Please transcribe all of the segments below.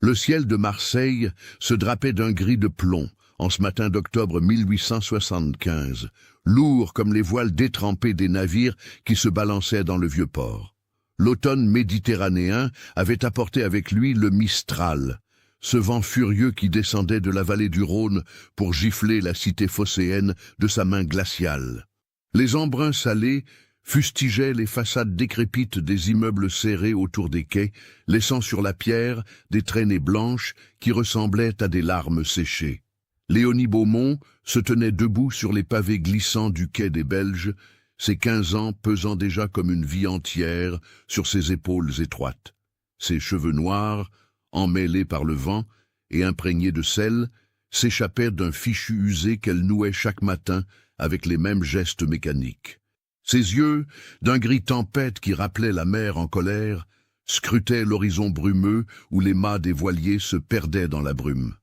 Le ciel de Marseille se drapait d'un gris de plomb en ce matin d'octobre 1875, lourd comme les voiles détrempées des navires qui se balançaient dans le vieux port. L'automne méditerranéen avait apporté avec lui le Mistral, ce vent furieux qui descendait de la vallée du Rhône pour gifler la cité phocéenne de sa main glaciale. Les embruns salés fustigeaient les façades décrépites des immeubles serrés autour des quais, laissant sur la pierre des traînées blanches qui ressemblaient à des larmes séchées. Léonie Beaumont se tenait debout sur les pavés glissants du quai des Belges, ses 15 ans pesant déjà comme une vie entière sur ses épaules étroites. Ses cheveux noirs, emmêlés par le vent et imprégnés de sel, s'échappaient d'un fichu usé qu'elle nouait chaque matin avec les mêmes gestes mécaniques. Ses yeux, d'un gris tempête qui rappelait la mer en colère, scrutaient l'horizon brumeux où les mâts des voiliers se perdaient dans la brume.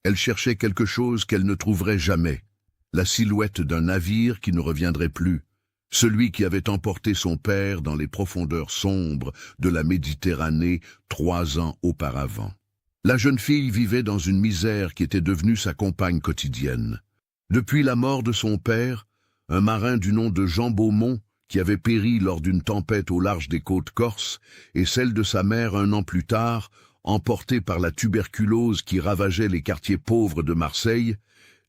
Elle cherchait quelque chose qu'elle ne trouverait jamais, la silhouette d'un navire qui ne reviendrait plus, celui qui avait emporté son père dans les profondeurs sombres de la Méditerranée 3 ans auparavant. La jeune fille vivait dans une misère qui était devenue sa compagne quotidienne. Depuis la mort de son père, un marin du nom de Jean Beaumont, qui avait péri lors d'une tempête au large des côtes corses, et celle de sa mère 1 an plus tard, emportée par la tuberculose qui ravageait les quartiers pauvres de Marseille,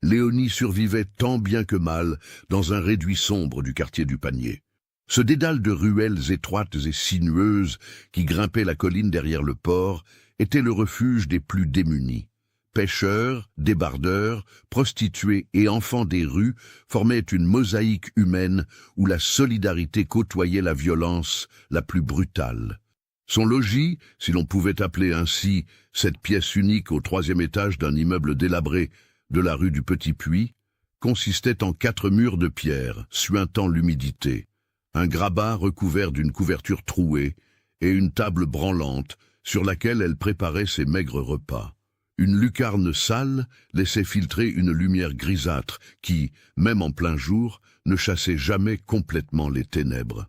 Léonie survivait tant bien que mal dans un réduit sombre du quartier du Panier. Ce dédale de ruelles étroites et sinueuses qui grimpait la colline derrière le port était le refuge des plus démunis. Pêcheurs, débardeurs, prostituées et enfants des rues formaient une mosaïque humaine où la solidarité côtoyait la violence la plus brutale. Son logis, si l'on pouvait appeler ainsi cette pièce unique au 3e étage d'un immeuble délabré de la rue du Petit Puy, consistait en 4 murs de pierre, suintant l'humidité, un grabat recouvert d'une couverture trouée et une table branlante sur laquelle elle préparait ses maigres repas. Une lucarne sale laissait filtrer une lumière grisâtre qui, même en plein jour, ne chassait jamais complètement les ténèbres.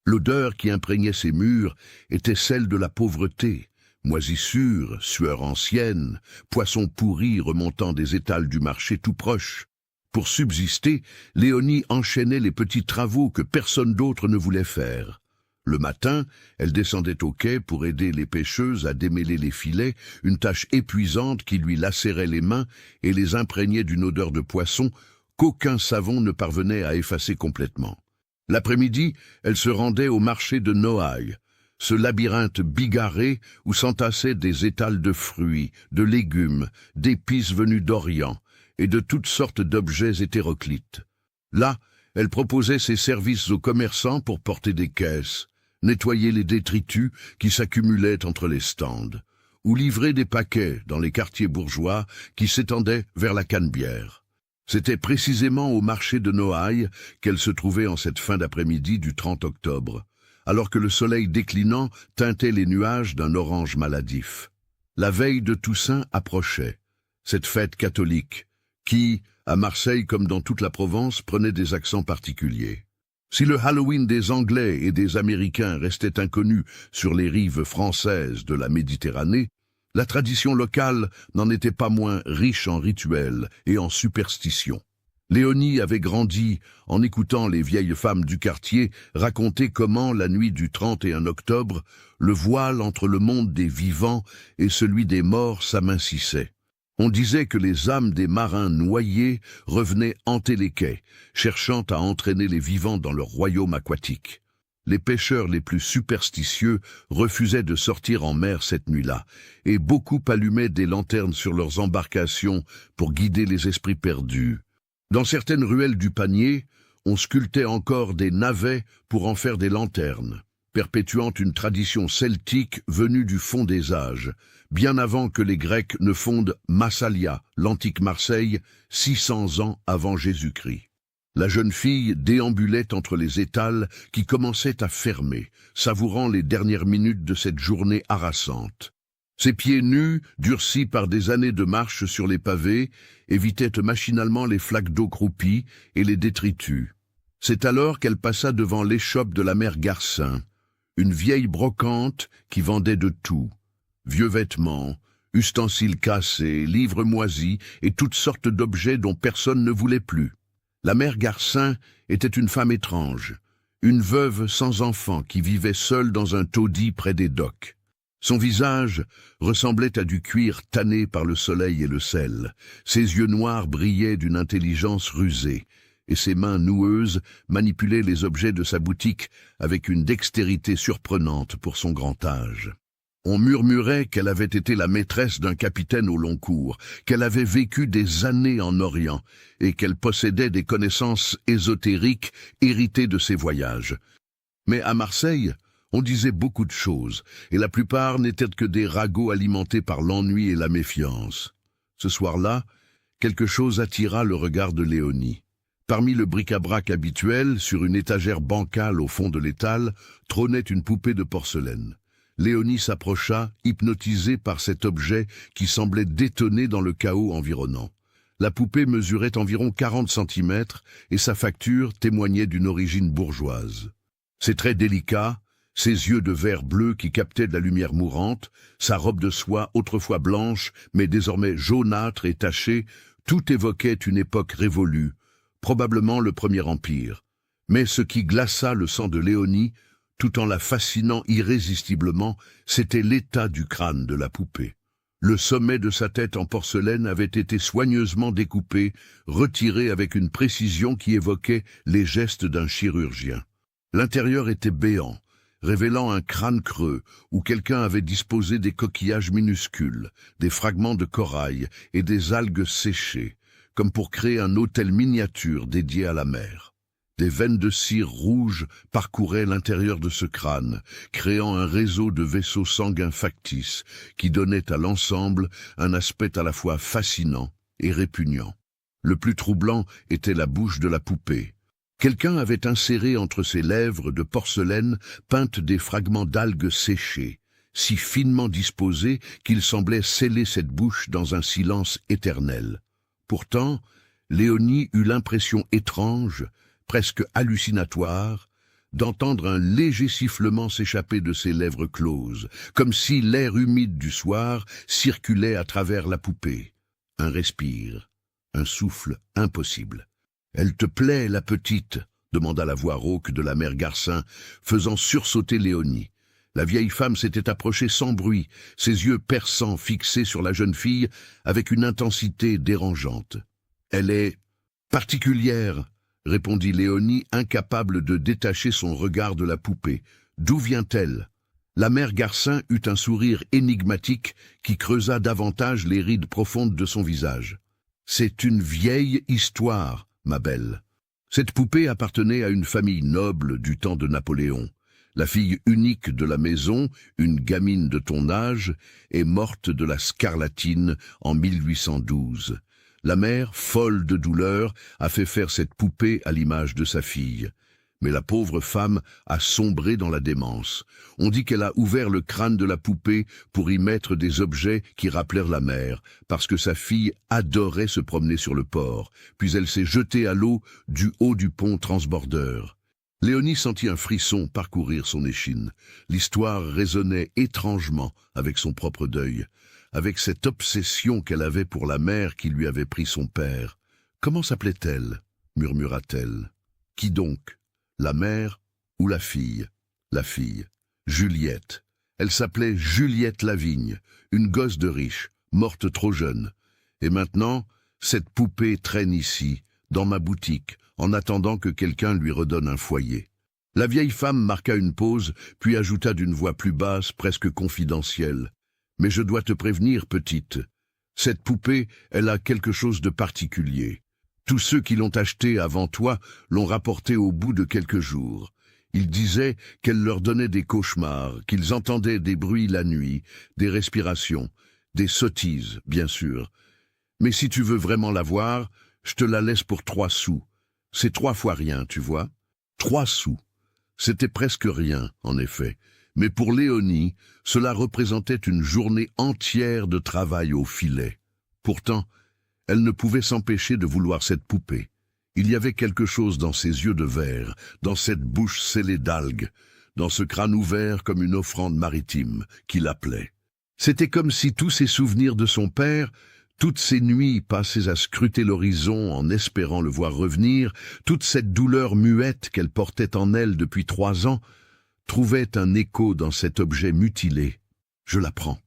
L'odeur qui imprégnait ces murs était celle de la pauvreté, moisissure, sueur ancienne, poissons pourris remontant des étals du marché tout proche. Pour subsister, Léonie enchaînait les petits travaux que personne d'autre ne voulait faire. Le matin, elle descendait au quai pour aider les pêcheuses à démêler les filets, une tâche épuisante qui lui lacérait les mains et les imprégnait d'une odeur de poisson qu'aucun savon ne parvenait à effacer complètement. L'après-midi, elle se rendait au marché de Noailles, ce labyrinthe bigarré où s'entassaient des étals de fruits, de légumes, d'épices venues d'Orient et de toutes sortes d'objets hétéroclites. Là, elle proposait ses services aux commerçants pour porter des caisses, nettoyer les détritus qui s'accumulaient entre les stands, ou livrer des paquets dans les quartiers bourgeois qui s'étendaient vers la Canebière. C'était précisément au marché de Noailles qu'elle se trouvait en cette fin d'après-midi du 30 octobre, alors que le soleil déclinant teintait les nuages d'un orange maladif. La veille de Toussaint approchait, cette fête catholique, qui, à Marseille comme dans toute la Provence, prenait des accents particuliers. Si le Halloween des Anglais et des Américains restait inconnu sur les rives françaises de la Méditerranée, la tradition locale n'en était pas moins riche en rituels et en superstitions. Léonie avait grandi en écoutant les vieilles femmes du quartier raconter comment, la nuit du 31 octobre, le voile entre le monde des vivants et celui des morts s'amincissait. On disait que les âmes des marins noyés revenaient hanter les quais, cherchant à entraîner les vivants dans leur royaume aquatique. Les pêcheurs les plus superstitieux refusaient de sortir en mer cette nuit-là, et beaucoup allumaient des lanternes sur leurs embarcations pour guider les esprits perdus. Dans certaines ruelles du Panier, on sculptait encore des navets pour en faire des lanternes, perpétuant une tradition celtique venue du fond des âges, bien avant que les Grecs ne fondent Massalia, l'antique Marseille, 600 ans avant Jésus-Christ. La jeune fille déambulait entre les étals qui commençaient à fermer, savourant les dernières minutes de cette journée harassante. Ses pieds nus, durcis par des années de marche sur les pavés, évitaient machinalement les flaques d'eau croupies et les détritus. C'est alors qu'elle passa devant l'échoppe de la mère Garcin, une vieille brocante qui vendait de tout. Vieux vêtements, Ustensiles cassés, livres moisis et toutes sortes d'objets dont personne ne voulait plus. La mère Garcin était une femme étrange, une veuve sans enfant qui vivait seule dans un taudis près des docks. Son visage ressemblait à du cuir tanné par le soleil et le sel. Ses yeux noirs brillaient d'une intelligence rusée, et ses mains noueuses manipulaient les objets de sa boutique avec une dextérité surprenante pour son grand âge. On murmurait qu'elle avait été la maîtresse d'un capitaine au long cours, qu'elle avait vécu des années en Orient, et qu'elle possédait des connaissances ésotériques héritées de ses voyages. Mais à Marseille, on disait beaucoup de choses, et la plupart n'étaient que des ragots alimentés par l'ennui et la méfiance. Ce soir-là, quelque chose attira le regard de Léonie. Parmi le bric-à-brac habituel, sur une étagère bancale au fond de l'étal, trônait une poupée de porcelaine. Léonie s'approcha, hypnotisée par cet objet qui semblait détonner dans le chaos environnant. La poupée mesurait environ 40 centimètres et sa facture témoignait d'une origine bourgeoise. Ses traits délicats, ses yeux de verre bleu qui captaient de la lumière mourante, sa robe de soie autrefois blanche mais désormais jaunâtre et tachée, tout évoquait une époque révolue, probablement le Premier Empire. Mais ce qui glaça le sang de Léonie, tout en la fascinant irrésistiblement, c'était l'état du crâne de la poupée. Le sommet de sa tête en porcelaine avait été soigneusement découpé, retiré avec une précision qui évoquait les gestes d'un chirurgien. L'intérieur était béant, révélant un crâne creux où quelqu'un avait disposé des coquillages minuscules, des fragments de corail et des algues séchées, comme pour créer un autel miniature dédié à la mer. Des veines de cire rouge parcouraient l'intérieur de ce crâne, créant un réseau de vaisseaux sanguins factices qui donnait à l'ensemble un aspect à la fois fascinant et répugnant. Le plus troublant était la bouche de la poupée. Quelqu'un avait inséré entre ses lèvres de porcelaine peintes des fragments d'algues séchées, si finement disposés qu'ils semblaient sceller cette bouche dans un silence éternel. Pourtant, Léonie eut l'impression étrange, presque hallucinatoire, d'entendre un léger sifflement s'échapper de ses lèvres closes, comme si l'air humide du soir circulait à travers la poupée. Un respire, un souffle impossible. « Elle te plaît, la petite ?» demanda la voix rauque de la mère Garcin, faisant sursauter Léonie. La vieille femme s'était approchée sans bruit, ses yeux perçants fixés sur la jeune fille avec une intensité dérangeante. « Elle est particulière », répondit Léonie, incapable de détacher son regard de la poupée. « D'où vient-elle » La mère Garcin eut un sourire énigmatique qui creusa davantage les rides profondes de son visage. « C'est une vieille histoire, ma belle. Cette poupée appartenait à une famille noble du temps de Napoléon. La fille unique de la maison, une gamine de ton âge, est morte de la scarlatine en 1812. La mère, folle de douleur, a fait faire cette poupée à l'image de sa fille. Mais la pauvre femme a sombré dans la démence. On dit qu'elle a ouvert le crâne de la poupée pour y mettre des objets qui rappelèrent la mère, parce que sa fille adorait se promener sur le port, puis elle s'est jetée à l'eau du haut du pont transbordeur. Léonie sentit un frisson parcourir son échine. L'histoire résonnait étrangement avec son propre deuil, avec cette obsession qu'elle avait pour la mère qui lui avait pris son père. « Comment s'appelait-elle » murmura-t-elle. « Qui donc ? La mère ou la fille ?» La fille. Juliette. Elle s'appelait Juliette Lavigne, une gosse de riche, morte trop jeune. Et maintenant, cette poupée traîne ici, dans ma boutique, en attendant que quelqu'un lui redonne un foyer. La vieille femme marqua une pause, puis ajouta d'une voix plus basse, presque confidentielle. « Mais je dois te prévenir, petite. Cette poupée, elle a quelque chose de particulier. Tous ceux qui l'ont achetée avant toi l'ont rapportée au bout de quelques jours. Ils disaient qu'elle leur donnait des cauchemars, qu'ils entendaient des bruits la nuit, des respirations, des sottises, bien sûr. Mais si tu veux vraiment la voir, je te la laisse pour 3 sous. C'est 3 fois rien, tu vois. 3 sous. C'était presque rien, en effet. Mais pour Léonie, cela représentait une journée entière de travail au filet. Pourtant, elle ne pouvait s'empêcher de vouloir cette poupée. Il y avait quelque chose dans ses yeux de verre, dans cette bouche scellée d'algues, dans ce crâne ouvert comme une offrande maritime qui l'appelait. C'était comme si tous ses souvenirs de son père, toutes ces nuits passées à scruter l'horizon en espérant le voir revenir, toute cette douleur muette qu'elle portait en elle depuis 3 ans, trouvaient un écho dans cet objet mutilé. « Je la prends »,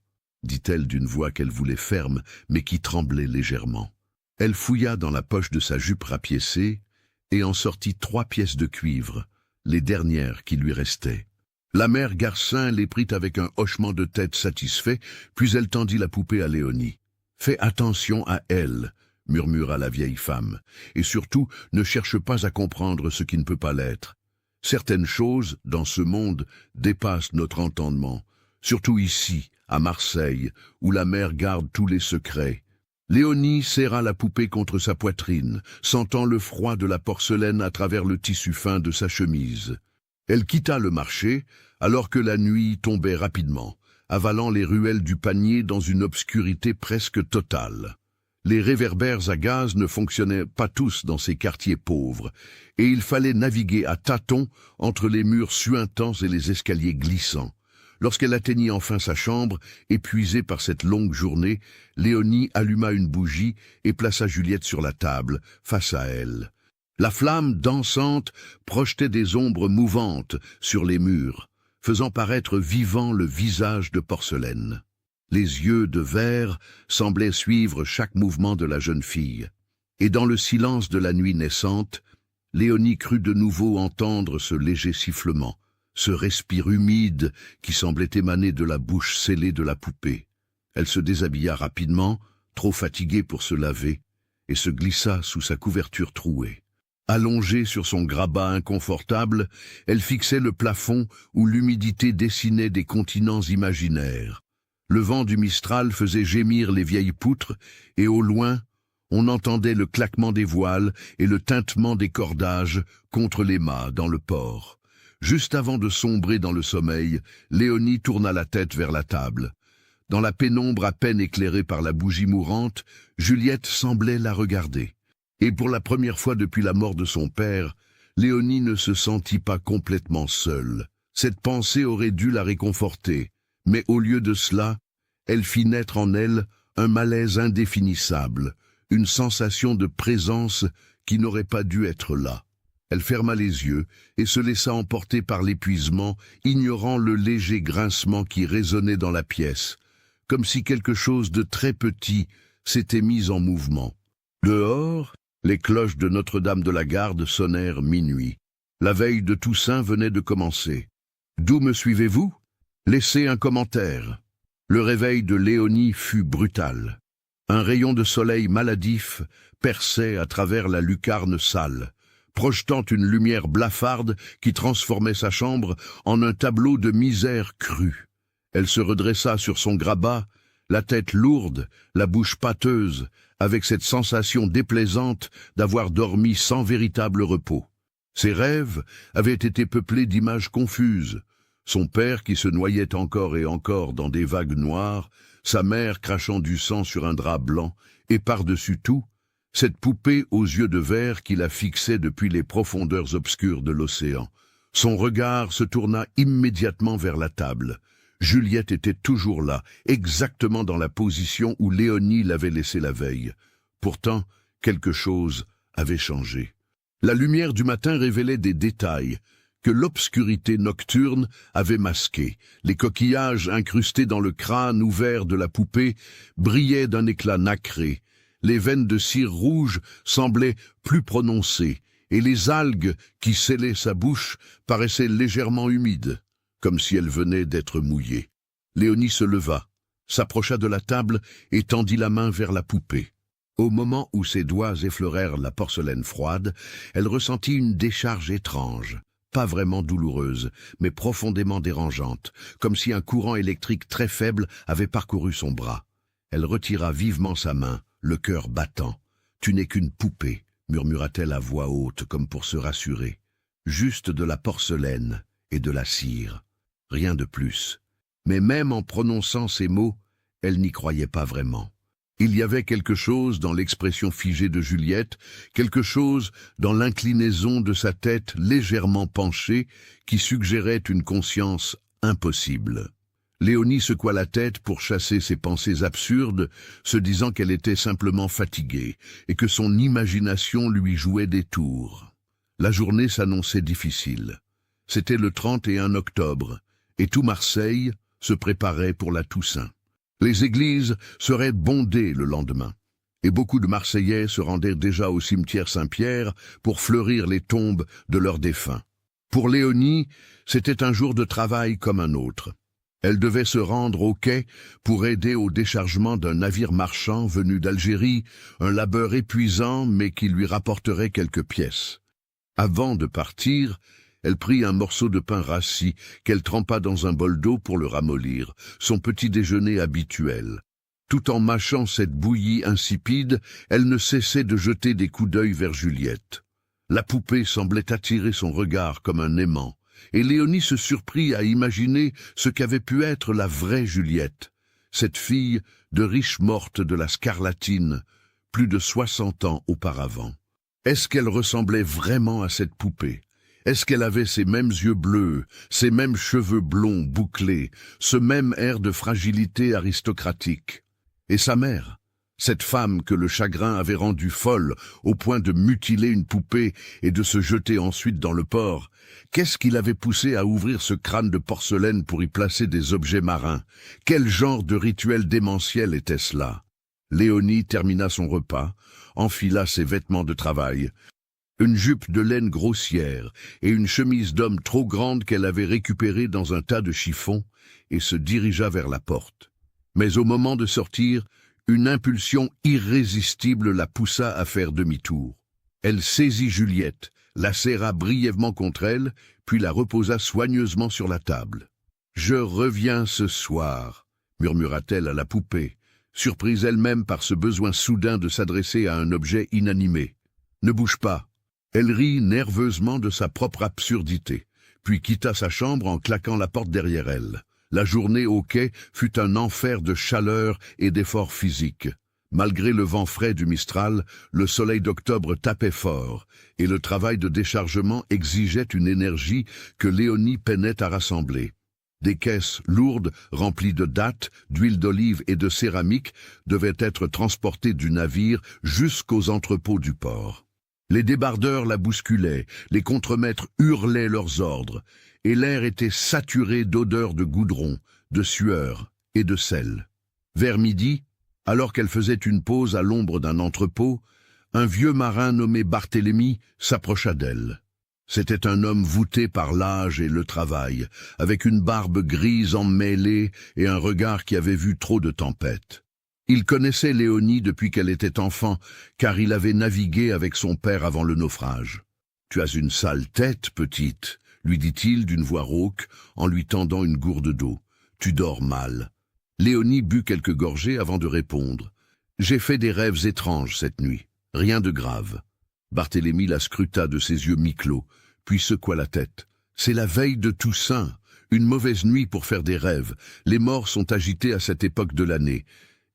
dit-elle d'une voix qu'elle voulait ferme, mais qui tremblait légèrement. Elle fouilla dans la poche de sa jupe rapiécée et en sortit 3 pièces de cuivre, les dernières qui lui restaient. La mère Garcin les prit avec un hochement de tête satisfait, puis elle tendit la poupée à Léonie. « Fais attention à elle, » murmura la vieille femme, « et surtout ne cherche pas à comprendre ce qui ne peut pas l'être. Certaines choses, dans ce monde, dépassent notre entendement, surtout ici, à Marseille, où la mère garde tous les secrets. » Léonie serra la poupée contre sa poitrine, sentant le froid de la porcelaine à travers le tissu fin de sa chemise. Elle quitta le marché, alors que la nuit tombait rapidement, avalant les ruelles du panier dans une obscurité presque totale. Les réverbères à gaz ne fonctionnaient pas tous dans ces quartiers pauvres, et il fallait naviguer à tâtons entre les murs suintants et les escaliers glissants. Lorsqu'elle atteignit enfin sa chambre, épuisée par cette longue journée, Léonie alluma une bougie et plaça Juliette sur la table, face à elle. La flamme dansante projetait des ombres mouvantes sur les murs, faisant paraître vivant le visage de porcelaine. Les yeux de verre semblaient suivre chaque mouvement de la jeune fille. Et dans le silence de la nuit naissante, Léonie crut de nouveau entendre ce léger sifflement, ce respire humide qui semblait émaner de la bouche scellée de la poupée. Elle se déshabilla rapidement, trop fatiguée pour se laver, et se glissa sous sa couverture trouée. Allongée sur son grabat inconfortable, elle fixait le plafond où l'humidité dessinait des continents imaginaires. Le vent du Mistral faisait gémir les vieilles poutres, et au loin, on entendait le claquement des voiles et le tintement des cordages contre les mâts dans le port. Juste avant de sombrer dans le sommeil, Léonie tourna la tête vers la table. Dans la pénombre à peine éclairée par la bougie mourante, Juliette semblait la regarder. Et pour la première fois depuis la mort de son père, Léonie ne se sentit pas complètement seule. Cette pensée aurait dû la réconforter, mais au lieu de cela, elle fit naître en elle un malaise indéfinissable, une sensation de présence qui n'aurait pas dû être là. Elle ferma les yeux et se laissa emporter par l'épuisement, ignorant le léger grincement qui résonnait dans la pièce, comme si quelque chose de très petit s'était mis en mouvement. Dehors, les cloches de Notre-Dame de la Garde sonnèrent minuit. La veille de Toussaint venait de commencer. « D'où me suivez-vous ? Laissez un commentaire. » Le réveil de Léonie fut brutal. Un rayon de soleil maladif perçait à travers la lucarne sale, projetant une lumière blafarde qui transformait sa chambre en un tableau de misère crue. Elle se redressa sur son grabat, la tête lourde, la bouche pâteuse, avec cette sensation déplaisante d'avoir dormi sans véritable repos. Ses rêves avaient été peuplés d'images confuses. Son père qui se noyait encore et encore dans des vagues noires, sa mère crachant du sang sur un drap blanc, et par-dessus tout, cette poupée aux yeux de verre qui la fixait depuis les profondeurs obscures de l'océan. Son regard se tourna immédiatement vers la table. Juliette était toujours là, exactement dans la position où Léonie l'avait laissée la veille. Pourtant, quelque chose avait changé. La lumière du matin révélait des détails que l'obscurité nocturne avait masqués. Les coquillages incrustés dans le crâne ouvert de la poupée brillaient d'un éclat nacré. Les veines de cire rouge semblaient plus prononcées, et les algues qui scellaient sa bouche paraissaient légèrement humides, comme si elles venaient d'être mouillées. Léonie se leva, s'approcha de la table et tendit la main vers la poupée. Au moment où ses doigts effleurèrent la porcelaine froide, elle ressentit une décharge étrange, pas vraiment douloureuse, mais profondément dérangeante, comme si un courant électrique très faible avait parcouru son bras. Elle retira vivement sa main, le cœur battant. « Tu n'es qu'une poupée », murmura-t-elle à voix haute comme pour se rassurer. « Juste de la porcelaine et de la cire. Rien de plus. » Mais même en prononçant ces mots, elle n'y croyait pas vraiment. Il y avait quelque chose dans l'expression figée de Juliette, quelque chose dans l'inclinaison de sa tête légèrement penchée qui suggérait une conscience impossible. Léonie secoua la tête pour chasser ses pensées absurdes, se disant qu'elle était simplement fatiguée et que son imagination lui jouait des tours. La journée s'annonçait difficile. C'était le 31 octobre, et tout Marseille se préparait pour la Toussaint. Les églises seraient bondées le lendemain, et beaucoup de Marseillais se rendaient déjà au cimetière Saint-Pierre pour fleurir les tombes de leurs défunts. Pour Léonie, c'était un jour de travail comme un autre. Elle devait se rendre au quai pour aider au déchargement d'un navire marchand venu d'Algérie, un labeur épuisant mais qui lui rapporterait quelques pièces. Avant de partir, elle prit un morceau de pain rassis qu'elle trempa dans un bol d'eau pour le ramollir, son petit déjeuner habituel. Tout en mâchant cette bouillie insipide, elle ne cessait de jeter des coups d'œil vers Juliette. La poupée semblait attirer son regard comme un aimant, et Léonie se surprit à imaginer ce qu'avait pu être la vraie Juliette, cette fille de riche morte de la Scarlatine, plus de 60 ans auparavant. Est-ce qu'elle ressemblait vraiment à cette poupée? Est-ce qu'elle avait ces mêmes yeux bleus, ces mêmes cheveux blonds bouclés, ce même air de fragilité aristocratique? Et sa mère, cette femme que le chagrin avait rendue folle au point de mutiler une poupée et de se jeter ensuite dans le port, qu'est-ce qui l'avait poussée à ouvrir ce crâne de porcelaine pour y placer des objets marins? Quel genre de rituel démentiel était-ce là? Léonie termina son repas, enfila ses vêtements de travail, une jupe de laine grossière et une chemise d'homme trop grande qu'elle avait récupérée dans un tas de chiffons, et se dirigea vers la porte. Mais au moment de sortir, une impulsion irrésistible la poussa à faire demi-tour. Elle saisit Juliette, la serra brièvement contre elle, puis la reposa soigneusement sur la table. « Je reviens ce soir », murmura-t-elle à la poupée, surprise elle-même par ce besoin soudain de s'adresser à un objet inanimé. « Ne bouge pas ». Elle rit nerveusement de sa propre absurdité, puis quitta sa chambre en claquant la porte derrière elle. La journée au quai fut un enfer de chaleur et d'efforts physiques. Malgré le vent frais du Mistral, le soleil d'octobre tapait fort, et le travail de déchargement exigeait une énergie que Léonie peinait à rassembler. Des caisses lourdes, remplies de dattes, d'huile d'olive et de céramique, devaient être transportées du navire jusqu'aux entrepôts du port. Les débardeurs la bousculaient, les contremaîtres hurlaient leurs ordres, et l'air était saturé d'odeurs de goudron, de sueur et de sel. Vers midi, alors qu'elle faisait une pause à l'ombre d'un entrepôt, un vieux marin nommé Barthélemy s'approcha d'elle. C'était un homme voûté par l'âge et le travail, avec une barbe grise emmêlée et un regard qui avait vu trop de tempêtes. Il connaissait Léonie depuis qu'elle était enfant, car il avait navigué avec son père avant le naufrage. « Tu as une sale tête, petite », lui dit-il d'une voix rauque, en lui tendant une gourde d'eau. « Tu dors mal. » Léonie but quelques gorgées avant de répondre. « J'ai fait des rêves étranges cette nuit. Rien de grave. » Barthélemy la scruta de ses yeux mi-clos, puis secoua la tête. « C'est la veille de Toussaint. Une mauvaise nuit pour faire des rêves. Les morts sont agités à cette époque de l'année.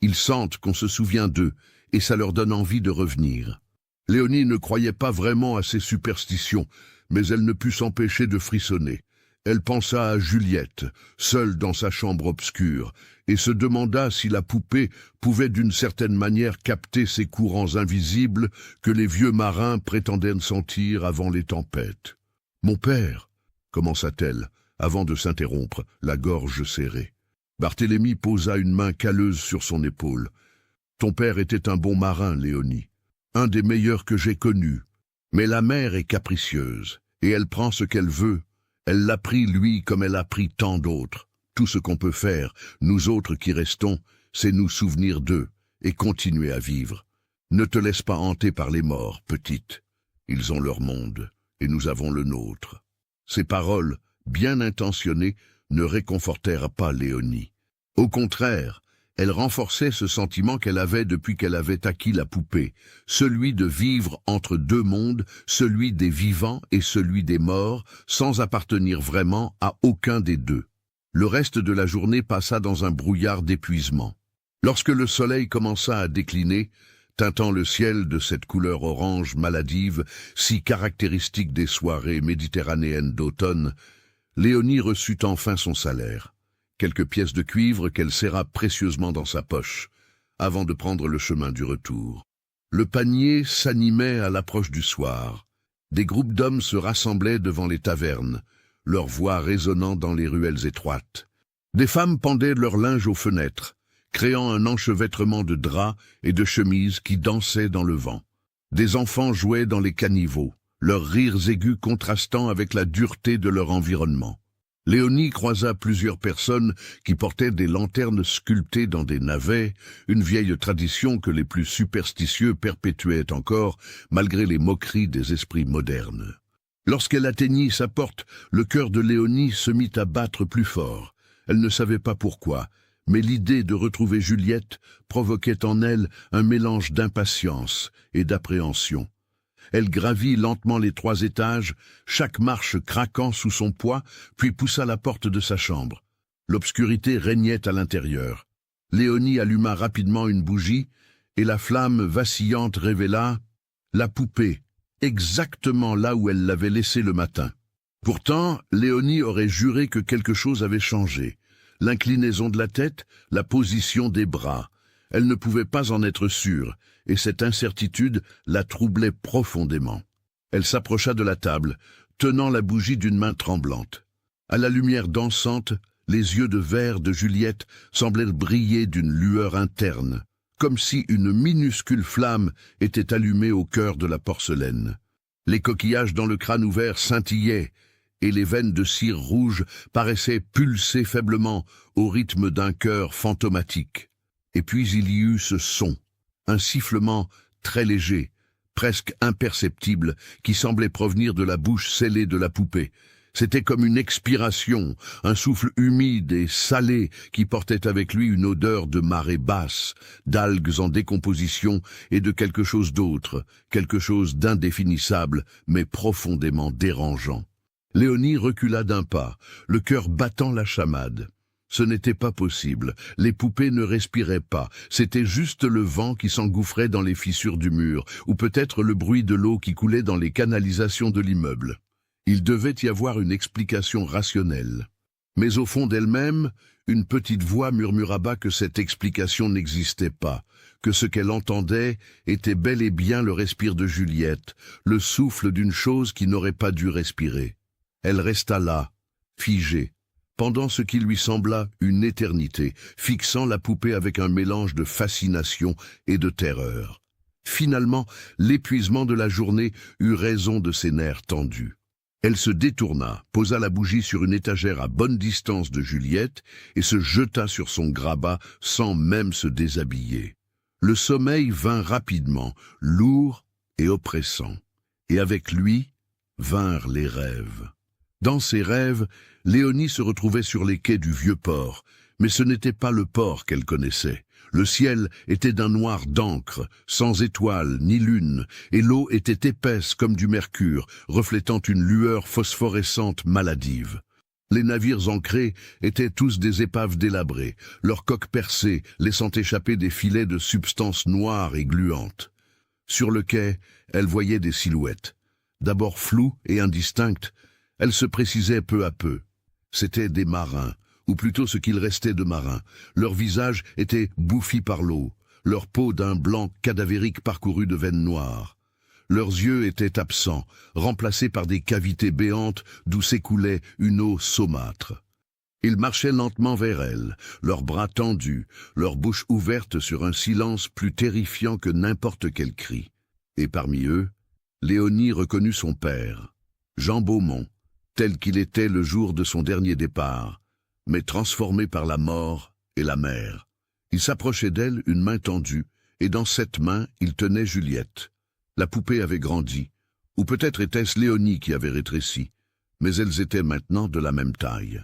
Ils sentent qu'on se souvient d'eux, et ça leur donne envie de revenir. » Léonie ne croyait pas vraiment à ces superstitions, mais elle ne put s'empêcher de frissonner. Elle pensa à Juliette, seule dans sa chambre obscure, et se demanda si la poupée pouvait d'une certaine manière capter ces courants invisibles que les vieux marins prétendaient sentir avant les tempêtes. « Mon père !» commença-t-elle, avant de s'interrompre, la gorge serrée. Barthélemy posa une main calleuse sur son épaule. « Ton père était un bon marin, Léonie, un des meilleurs que j'ai connus. Mais la mer est capricieuse, et elle prend ce qu'elle veut. Elle l'a pris, lui, comme elle a pris tant d'autres. Tout ce qu'on peut faire, nous autres qui restons, c'est nous souvenir d'eux et continuer à vivre. Ne te laisse pas hanter par les morts, petite. Ils ont leur monde, et nous avons le nôtre. » Ces paroles, bien intentionnées, ne réconfortèrent pas Léonie. Au contraire, elles renforçaient ce sentiment qu'elle avait depuis qu'elle avait acquis la poupée, celui de vivre entre deux mondes, celui des vivants et celui des morts, sans appartenir vraiment à aucun des deux. Le reste de la journée passa dans un brouillard d'épuisement. Lorsque le soleil commença à décliner, teintant le ciel de cette couleur orange maladive, si caractéristique des soirées méditerranéennes d'automne, Léonie reçut enfin son salaire. quelques pièces de cuivre qu'elle serra précieusement dans sa poche, avant de prendre le chemin du retour. Le panier s'animait à l'approche du soir. Des groupes d'hommes se rassemblaient devant les tavernes, leurs voix résonnant dans les ruelles étroites. Des femmes pendaient leur linge aux fenêtres, créant un enchevêtrement de draps et de chemises qui dansaient dans le vent. Des enfants jouaient dans les caniveaux, leurs rires aigus contrastant avec la dureté de leur environnement. Léonie croisa plusieurs personnes qui portaient des lanternes sculptées dans des navets, une vieille tradition que les plus superstitieux perpétuaient encore, malgré les moqueries des esprits modernes. Lorsqu'elle atteignit sa porte, le cœur de Léonie se mit à battre plus fort. Elle ne savait pas pourquoi, mais l'idée de retrouver Juliette provoquait en elle un mélange d'impatience et d'appréhension. Elle gravit lentement les 3 étages, chaque marche craquant sous son poids, puis poussa la porte de sa chambre. L'obscurité régnait à l'intérieur. Léonie alluma rapidement une bougie, et la flamme vacillante révéla la poupée, exactement là où elle l'avait laissée le matin. Pourtant, Léonie aurait juré que quelque chose avait changé. L'inclinaison de la tête, la position des bras. Elle ne pouvait pas en être sûre, et cette incertitude la troublait profondément. Elle s'approcha de la table, tenant la bougie d'une main tremblante. À la lumière dansante, les yeux de verre de Juliette semblaient briller d'une lueur interne, comme si une minuscule flamme était allumée au cœur de la porcelaine. Les coquillages dans le crâne ouvert scintillaient, et les veines de cire rouge paraissaient pulser faiblement au rythme d'un cœur fantomatique. Et puis il y eut ce son, un sifflement très léger, presque imperceptible, qui semblait provenir de la bouche scellée de la poupée. C'était comme une expiration, un souffle humide et salé qui portait avec lui une odeur de marée basse, d'algues en décomposition et de quelque chose d'autre, quelque chose d'indéfinissable mais profondément dérangeant. Léonie recula d'un pas, le cœur battant la chamade. Ce n'était pas possible, les poupées ne respiraient pas, c'était juste le vent qui s'engouffrait dans les fissures du mur, ou peut-être le bruit de l'eau qui coulait dans les canalisations de l'immeuble. Il devait y avoir une explication rationnelle. Mais au fond d'elle-même, une petite voix murmura bas que cette explication n'existait pas, que ce qu'elle entendait était bel et bien le respire de Juliette, le souffle d'une chose qui n'aurait pas dû respirer. Elle resta là, figée, pendant ce qui lui sembla une éternité, fixant la poupée avec un mélange de fascination et de terreur. Finalement, l'épuisement de la journée eut raison de ses nerfs tendus. Elle se détourna, posa la bougie sur une étagère à bonne distance de Juliette et se jeta sur son grabat sans même se déshabiller. Le sommeil vint rapidement, lourd et oppressant, et avec lui vinrent les rêves. Dans ses rêves, Léonie se retrouvait sur les quais du vieux port, mais ce n'était pas le port qu'elle connaissait. Le ciel était d'un noir d'encre, sans étoiles ni lune, et l'eau était épaisse comme du mercure, reflétant une lueur phosphorescente maladive. Les navires ancrés étaient tous des épaves délabrées, leurs coques percées laissant échapper des filets de substances noires et gluantes. Sur le quai, elle voyait des silhouettes. D'abord floues et indistinctes, elles se précisaient peu à peu. C'étaient des marins, ou plutôt ce qu'il restait de marins. Leurs visages étaient bouffis par l'eau, leur peau d'un blanc cadavérique parcouru de veines noires. Leurs yeux étaient absents, remplacés par des cavités béantes d'où s'écoulait une eau saumâtre. Ils marchaient lentement vers elle, leurs bras tendus, leur bouche ouverte sur un silence plus terrifiant que n'importe quel cri. Et parmi eux, Léonie reconnut son père, Jean Beaumont, tel qu'il était le jour de son dernier départ, mais transformé par la mort et la mer. Il s'approchait d'elle, une main tendue, et dans cette main, il tenait Juliette. La poupée avait grandi, ou peut-être était-ce Léonie qui avait rétréci, mais elles étaient maintenant de la même taille.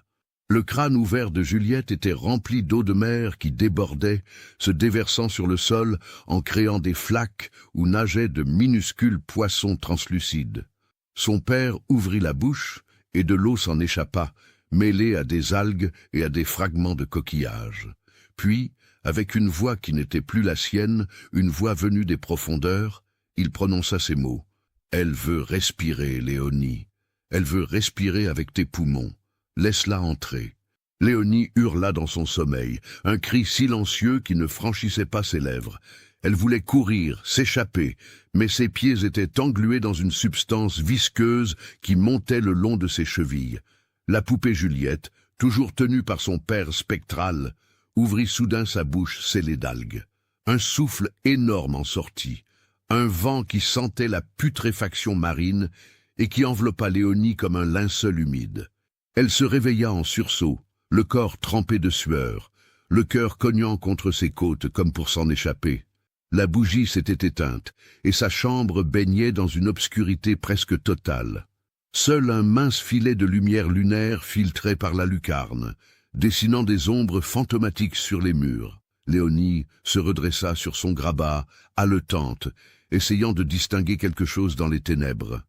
Le crâne ouvert de Juliette était rempli d'eau de mer qui débordait, se déversant sur le sol en créant des flaques où nageaient de minuscules poissons translucides. Son père ouvrit la bouche, et de l'eau s'en échappa, mêlée à des algues et à des fragments de coquillages. Puis, avec une voix qui n'était plus la sienne, une voix venue des profondeurs, il prononça ces mots. « Elle veut respirer, Léonie. Elle veut respirer avec tes poumons. Laisse-la entrer. » Léonie hurla dans son sommeil, un cri silencieux qui ne franchissait pas ses lèvres. Elle voulait courir, s'échapper, mais ses pieds étaient englués dans une substance visqueuse qui montait le long de ses chevilles. La poupée Juliette, toujours tenue par son père spectral, ouvrit soudain sa bouche scellée d'algues. Un souffle énorme en sortit, un vent qui sentait la putréfaction marine et qui enveloppa Léonie comme un linceul humide. Elle se réveilla en sursaut, le corps trempé de sueur, le cœur cognant contre ses côtes comme pour s'en échapper. La bougie s'était éteinte, et sa chambre baignait dans une obscurité presque totale. Seul un mince filet de lumière lunaire filtrait par la lucarne, dessinant des ombres fantomatiques sur les murs. Léonie se redressa sur son grabat, haletante, essayant de distinguer quelque chose dans les ténèbres.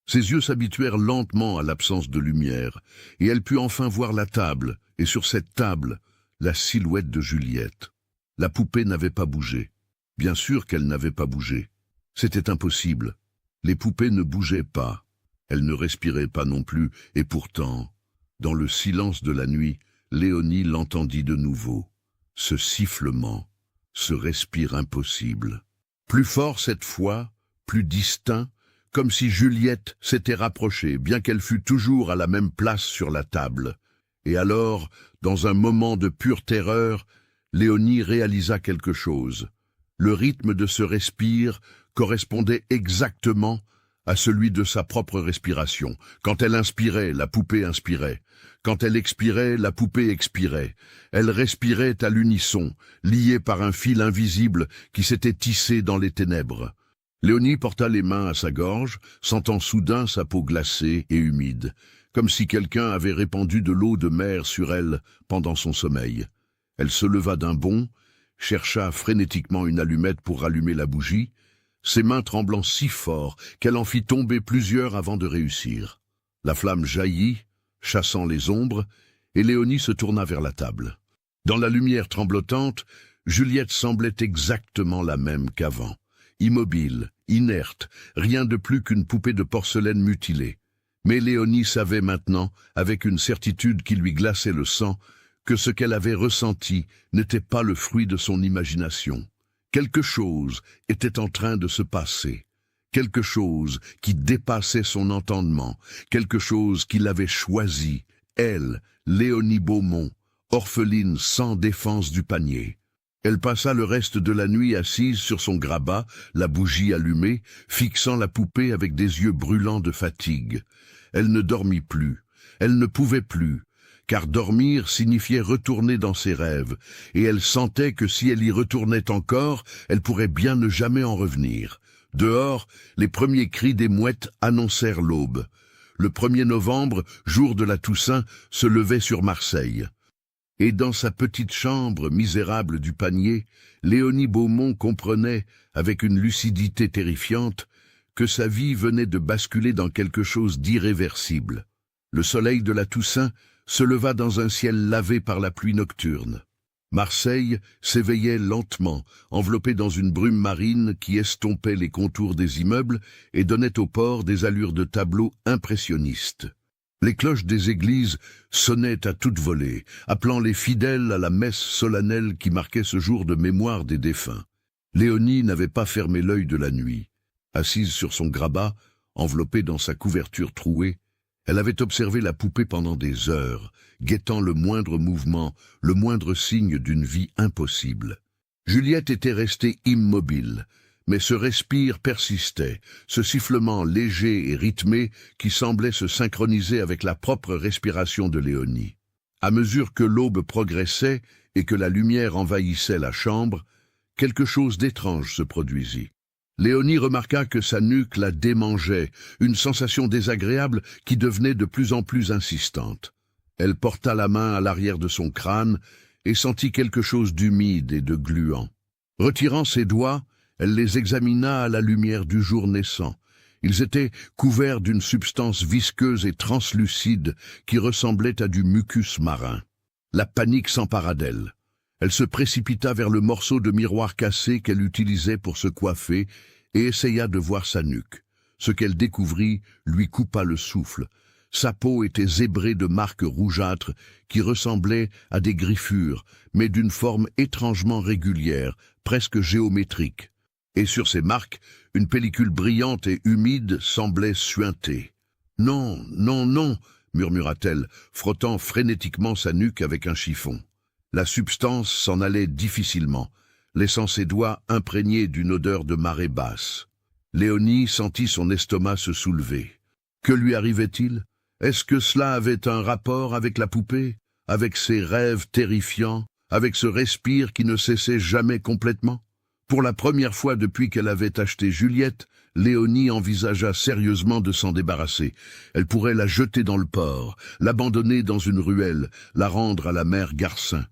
Ses yeux s'habituèrent lentement à l'absence de lumière, et elle put enfin voir la table, et sur cette table, la silhouette de Juliette. La poupée n'avait pas bougé. Bien sûr qu'elle n'avait pas bougé. C'était impossible. Les poupées ne bougeaient pas. Elles ne respiraient pas non plus, et pourtant, dans le silence de la nuit, Léonie l'entendit de nouveau. Ce sifflement, ce respire impossible. Plus fort cette fois, plus distinct, comme si Juliette s'était rapprochée, bien qu'elle fût toujours à la même place sur la table. Et alors, dans un moment de pure terreur, Léonie réalisa quelque chose. Le rythme de ce respire correspondait exactement à celui de sa propre respiration. Quand elle inspirait, la poupée inspirait. Quand elle expirait, la poupée expirait. Elle respirait à l'unisson, liée par un fil invisible qui s'était tissé dans les ténèbres. Léonie porta les mains à sa gorge, sentant soudain sa peau glacée et humide, comme si quelqu'un avait répandu de l'eau de mer sur elle pendant son sommeil. Elle se leva d'un bond, chercha frénétiquement une allumette pour rallumer la bougie, ses mains tremblant si fort qu'elle en fit tomber plusieurs avant de réussir. La flamme jaillit, chassant les ombres, et Léonie se tourna vers la table. Dans la lumière tremblotante, Juliette semblait exactement la même qu'avant. Immobile, inerte, rien de plus qu'une poupée de porcelaine mutilée. Mais Léonie savait maintenant, avec une certitude qui lui glaçait le sang, que ce qu'elle avait ressenti n'était pas le fruit de son imagination. Quelque chose était en train de se passer, quelque chose qui dépassait son entendement, quelque chose qui l'avait choisi, elle, Léonie Beaumont, orpheline sans défense du panier. Elle passa le reste de la nuit assise sur son grabat, la bougie allumée, fixant la poupée avec des yeux brûlants de fatigue. Elle ne dormit plus, elle ne pouvait plus, car dormir signifiait retourner dans ses rêves, et elle sentait que si elle y retournait encore, elle pourrait bien ne jamais en revenir. Dehors, les premiers cris des mouettes annoncèrent l'aube. Le 1er novembre, jour de la Toussaint, se levait sur Marseille. Et dans sa petite chambre misérable du panier, Léonie Beaumont comprenait, avec une lucidité terrifiante, que sa vie venait de basculer dans quelque chose d'irréversible. Le soleil de la Toussaint se leva dans un ciel lavé par la pluie nocturne. Marseille s'éveillait lentement, enveloppée dans une brume marine qui estompait les contours des immeubles et donnait au port des allures de tableaux impressionnistes. Les cloches des églises sonnaient à toute volée, appelant les fidèles à la messe solennelle qui marquait ce jour de mémoire des défunts. Léonie n'avait pas fermé l'œil de la nuit. Assise sur son grabat, enveloppée dans sa couverture trouée, elle avait observé la poupée pendant des heures, guettant le moindre mouvement, le moindre signe d'une vie impossible. Juliette était restée immobile, mais ce respire persistait, ce sifflement léger et rythmé qui semblait se synchroniser avec la propre respiration de Léonie. À mesure que l'aube progressait et que la lumière envahissait la chambre, quelque chose d'étrange se produisit. Léonie remarqua que sa nuque la démangeait, une sensation désagréable qui devenait de plus en plus insistante. Elle porta la main à l'arrière de son crâne et sentit quelque chose d'humide et de gluant. Retirant ses doigts, elle les examina à la lumière du jour naissant. Ils étaient couverts d'une substance visqueuse et translucide qui ressemblait à du mucus marin. La panique s'empara d'elle. Elle se précipita vers le morceau de miroir cassé qu'elle utilisait pour se coiffer et essaya de voir sa nuque. Ce qu'elle découvrit lui coupa le souffle. Sa peau était zébrée de marques rougeâtres qui ressemblaient à des griffures, mais d'une forme étrangement régulière, presque géométrique. Et sur ces marques, une pellicule brillante et humide semblait suinter. « Non, non, non !» murmura-t-elle, frottant frénétiquement sa nuque avec un chiffon. La substance s'en allait difficilement, laissant ses doigts imprégnés d'une odeur de marée basse. Léonie sentit son estomac se soulever. Que lui arrivait-il? Est-ce que cela avait un rapport avec la poupée, avec ses rêves terrifiants, avec ce respire qui ne cessait jamais complètement? Pour la première fois depuis qu'elle avait acheté Juliette, Léonie envisagea sérieusement de s'en débarrasser. Elle pourrait la jeter dans le port, l'abandonner dans une ruelle, la rendre à la mère Garcin.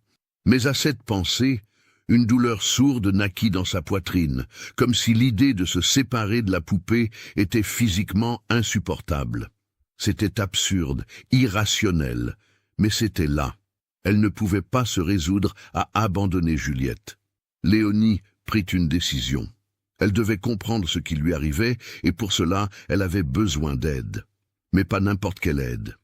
Mais à cette pensée, une douleur sourde naquit dans sa poitrine, comme si l'idée de se séparer de la poupée était physiquement insupportable. C'était absurde, irrationnel, mais c'était là. Elle ne pouvait pas se résoudre à abandonner Juliette. Léonie prit une décision. Elle devait comprendre ce qui lui arrivait, et pour cela, elle avait besoin d'aide. Mais pas n'importe quelle aide.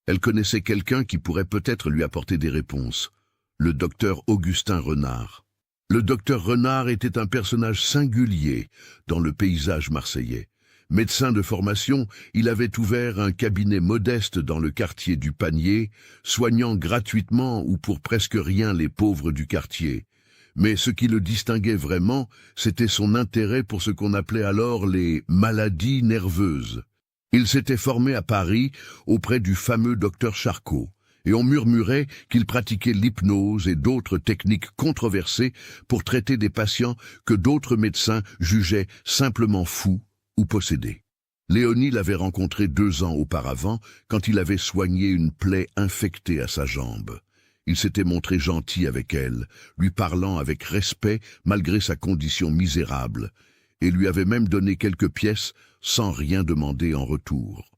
Elle connaissait quelqu'un qui pourrait peut-être lui apporter des réponses. Le docteur Augustin Renard. Le docteur Renard était un personnage singulier dans le paysage marseillais. Médecin de formation, il avait ouvert un cabinet modeste dans le quartier du Panier, soignant gratuitement ou pour presque rien les pauvres du quartier. Mais ce qui le distinguait vraiment, c'était son intérêt pour ce qu'on appelait alors les maladies nerveuses. Il s'était formé à Paris auprès du fameux docteur Charcot, et on murmurait qu'il pratiquait l'hypnose et d'autres techniques controversées pour traiter des patients que d'autres médecins jugeaient simplement fous ou possédés. Léonie l'avait rencontré 2 ans auparavant quand il avait soigné une plaie infectée à sa jambe. Il s'était montré gentil avec elle, lui parlant avec respect malgré sa condition misérable, et lui avait même donné quelques pièces sans rien demander en retour.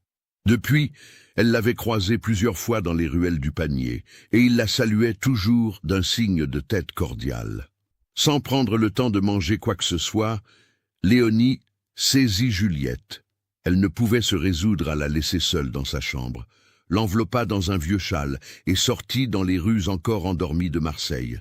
Depuis, elle l'avait croisé plusieurs fois dans les ruelles du Panier, et il la saluait toujours d'un signe de tête cordial. Sans prendre le temps de manger quoi que ce soit, Léonie saisit Juliette. Elle ne pouvait se résoudre à la laisser seule dans sa chambre, l'enveloppa dans un vieux châle et sortit dans les rues encore endormies de Marseille.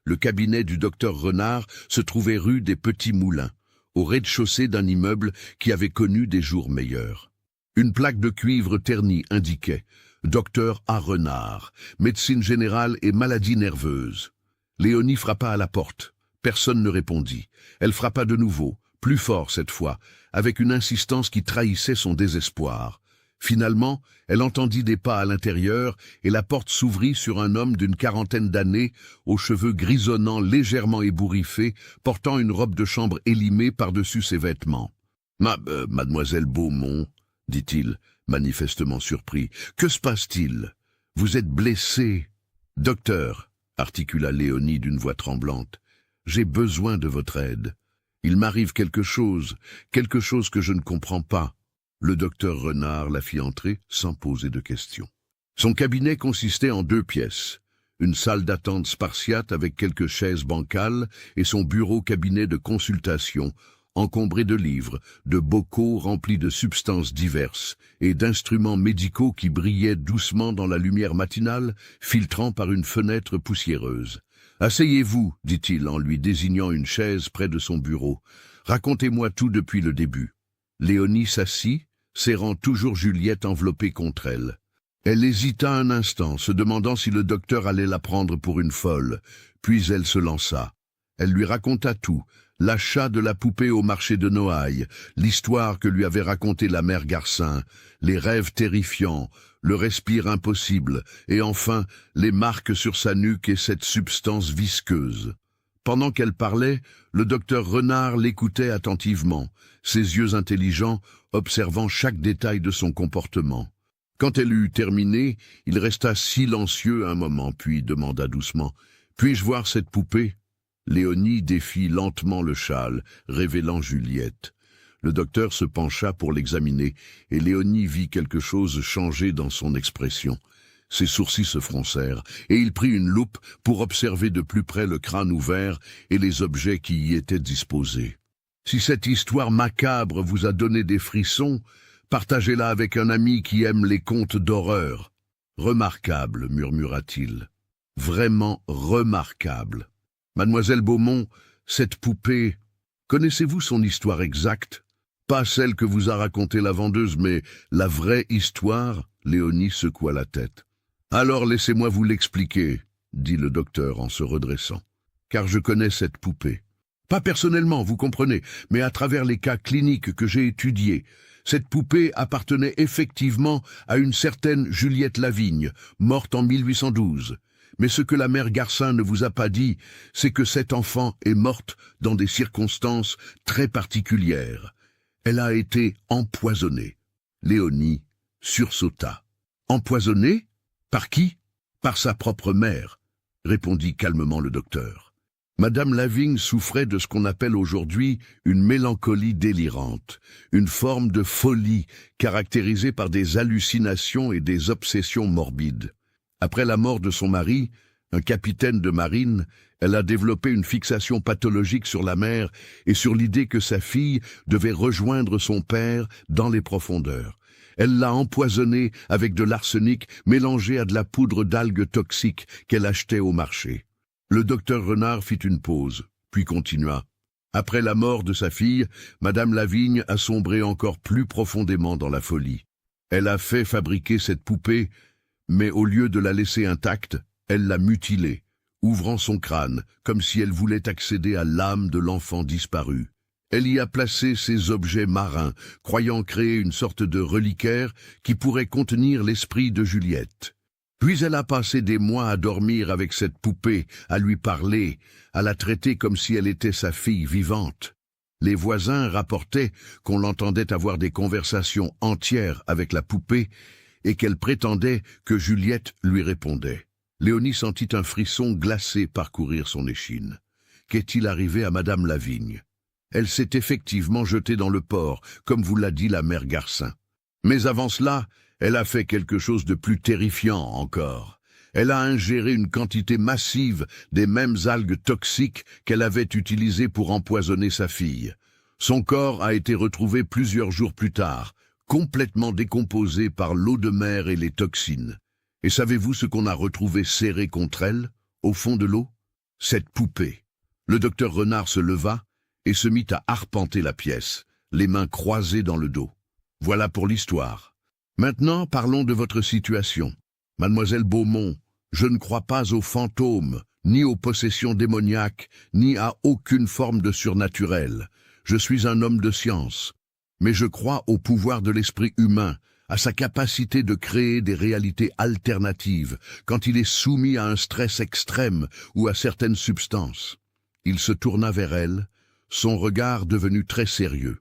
Le cabinet du docteur Renard se trouvait rue des Petits Moulins, au rez-de-chaussée d'un immeuble qui avait connu des jours meilleurs. Une plaque de cuivre ternie indiquait « Docteur A. Renard, médecine générale et maladies nerveuses ». Léonie frappa à la porte. Personne ne répondit. Elle frappa de nouveau, plus fort cette fois, avec une insistance qui trahissait son désespoir. Finalement, elle entendit des pas à l'intérieur et la porte s'ouvrit sur un homme d'une 40aine d'années, aux cheveux grisonnants légèrement ébouriffés, portant une robe de chambre élimée par-dessus ses vêtements. « Mademoiselle Beaumont », dit-il, manifestement surpris, « que se passe-t-il? Vous êtes blessée ?»« Docteur », articula Léonie d'une voix tremblante, « j'ai besoin de votre aide. Il m'arrive quelque chose que je ne comprends pas. » Le docteur Renard la fit entrer sans poser de questions. Son cabinet consistait en 2 pièces, une salle d'attente spartiate avec quelques chaises bancales et son bureau-cabinet de consultation, encombré de livres, de bocaux remplis de substances diverses et d'instruments médicaux qui brillaient doucement dans la lumière matinale, filtrant par une fenêtre poussiéreuse. « Asseyez-vous, dit-il en lui désignant une chaise près de son bureau. Racontez-moi tout depuis le début. » Léonie s'assit, serrant toujours Juliette enveloppée contre elle. Elle hésita un instant, se demandant si le docteur allait la prendre pour une folle, puis elle se lança. Elle lui raconta tout, l'achat de la poupée au marché de Noailles, l'histoire que lui avait racontée la mère Garcin, les rêves terrifiants, le respire impossible, et enfin les marques sur sa nuque et cette substance visqueuse. Pendant qu'elle parlait, le docteur Renard l'écoutait attentivement, ses yeux intelligents observant chaque détail de son comportement. Quand elle eut terminé, il resta silencieux un moment, puis demanda doucement « Puis-je voir cette poupée ?» Léonie défit lentement le châle, révélant Juliette. Le docteur se pencha pour l'examiner, et Léonie vit quelque chose changer dans son expression. Ses sourcils se froncèrent, et il prit une loupe pour observer de plus près le crâne ouvert et les objets qui y étaient disposés. « Si cette histoire macabre vous a donné des frissons, Partagez-la avec un ami qui aime les contes d'horreur. » « Remarquable, murmura-t-il. « Vraiment remarquable. Mademoiselle Beaumont, cette poupée, connaissez-vous son histoire exacte? Pas celle que vous a racontée la vendeuse, mais la vraie histoire ?» Léonie secoua la tête. « Alors laissez-moi vous l'expliquer, » dit le docteur en se redressant. « Car je connais cette poupée. Pas personnellement, vous comprenez, mais à travers les cas cliniques que j'ai étudiés. Cette poupée appartenait effectivement à une certaine Juliette Lavigne, morte en 1812. Mais ce que la mère Garcin ne vous a pas dit, c'est que cette enfant est morte dans des circonstances très particulières. Elle a été empoisonnée. » Léonie sursauta. « Empoisonnée? Par qui? Par sa propre mère, » répondit calmement le docteur. Madame Lavigne souffrait de ce qu'on appelle aujourd'hui une mélancolie délirante, une forme de folie caractérisée par des hallucinations et des obsessions morbides. Après la mort de son mari, un capitaine de marine, elle a développé une fixation pathologique sur la mer et sur l'idée que sa fille devait rejoindre son père dans les profondeurs. Elle l'a empoisonné avec de l'arsenic mélangé à de la poudre d'algues toxiques qu'elle achetait au marché. Le docteur Renard fit une pause, puis continua. Après la mort de sa fille, Madame Lavigne a sombré encore plus profondément dans la folie. Elle a fait fabriquer cette poupée, mais au lieu de la laisser intacte, elle l'a mutilée, ouvrant son crâne, comme si elle voulait accéder à l'âme de l'enfant disparu. Elle y a placé ses objets marins, croyant créer une sorte de reliquaire qui pourrait contenir l'esprit de Juliette. Puis elle a passé des mois à dormir avec cette poupée, à lui parler, à la traiter comme si elle était sa fille vivante. Les voisins rapportaient qu'on l'entendait avoir des conversations entières avec la poupée et qu'elle prétendait que Juliette lui répondait. Léonie sentit un frisson glacé parcourir son échine. Qu'est-il arrivé à Madame Lavigne? Elle s'est effectivement jetée dans le port, comme vous l'a dit la mère Garcin. Mais avant cela, elle a fait quelque chose de plus terrifiant encore. Elle a ingéré une quantité massive des mêmes algues toxiques qu'elle avait utilisées pour empoisonner sa fille. Son corps a été retrouvé plusieurs jours plus tard, complètement décomposé par l'eau de mer et les toxines. Et savez-vous ce qu'on a retrouvé serré contre elle, au fond de l'eau? Cette poupée. Le docteur Renard se leva et se mit à arpenter la pièce, les mains croisées dans le dos. Voilà pour l'histoire. Maintenant, parlons de votre situation. Mademoiselle Beaumont, je ne crois pas aux fantômes, ni aux possessions démoniaques, ni à aucune forme de surnaturel. Je suis un homme de science. Mais je crois au pouvoir de l'esprit humain, à sa capacité de créer des réalités alternatives quand il est soumis à un stress extrême ou à certaines substances. Il se tourna vers elle, son regard devenu très sérieux.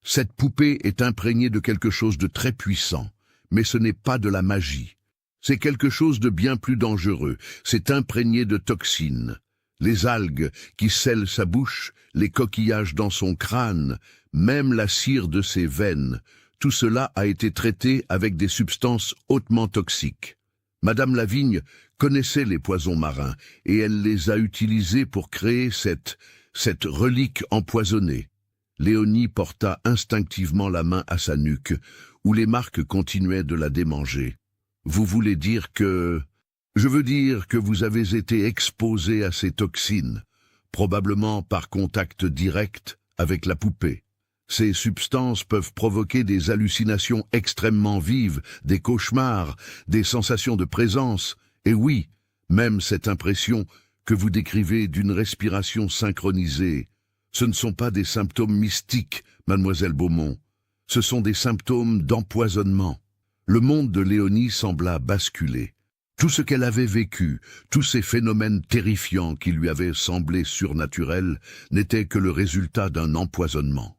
Cette poupée est imprégnée de quelque chose de très puissant. Mais ce n'est pas de la magie. C'est quelque chose de bien plus dangereux. C'est imprégné de toxines. Les algues qui scellent sa bouche, les coquillages dans son crâne, même la cire de ses veines, tout cela a été traité avec des substances hautement toxiques. Madame Lavigne connaissait les poisons marins et elle les a utilisés pour créer cette relique empoisonnée. Léonie porta instinctivement la main à sa nuque, où les marques continuaient de la démanger. « Vous voulez dire que... » »« Je veux dire que vous avez été exposé à ces toxines, probablement par contact direct avec la poupée. Ces substances peuvent provoquer des hallucinations extrêmement vives, des cauchemars, des sensations de présence, et oui, même cette impression que vous décrivez d'une respiration synchronisée. Ce ne sont pas des symptômes mystiques, mademoiselle Beaumont. Ce sont des symptômes d'empoisonnement. » Le monde de Léonie sembla basculer. Tout ce qu'elle avait vécu, tous ces phénomènes terrifiants qui lui avaient semblé surnaturels, n'étaient que le résultat d'un empoisonnement.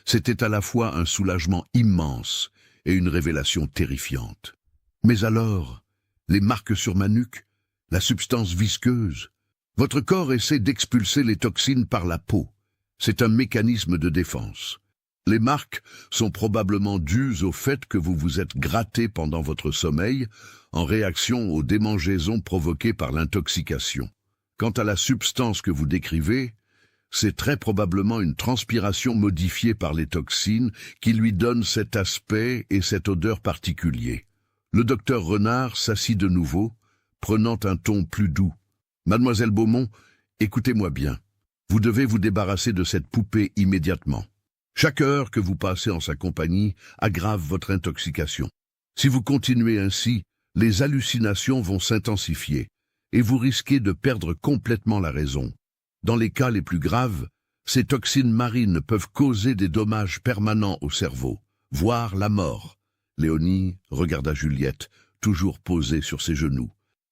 C'était à la fois un soulagement immense et une révélation terrifiante. Mais alors, les marques sur ma nuque, la substance visqueuse, votre corps essaie d'expulser les toxines par la peau. C'est un mécanisme de défense. Les marques sont probablement dues au fait que vous vous êtes gratté pendant votre sommeil en réaction aux démangeaisons provoquées par l'intoxication. Quant à la substance que vous décrivez, C'est très probablement une transpiration modifiée par les toxines qui lui donne cet aspect et cette odeur particulier. Le docteur Renard s'assit de nouveau, prenant un ton plus doux. « Mademoiselle Beaumont, écoutez-moi bien. Vous devez vous débarrasser de cette poupée immédiatement. Chaque heure que vous passez en sa compagnie aggrave votre intoxication. Si vous continuez ainsi, les hallucinations vont s'intensifier et vous risquez de perdre complètement la raison. Dans les cas les plus graves, ces toxines marines peuvent causer des dommages permanents au cerveau, voire la mort. » Léonie regarda Juliette, toujours posée sur ses genoux.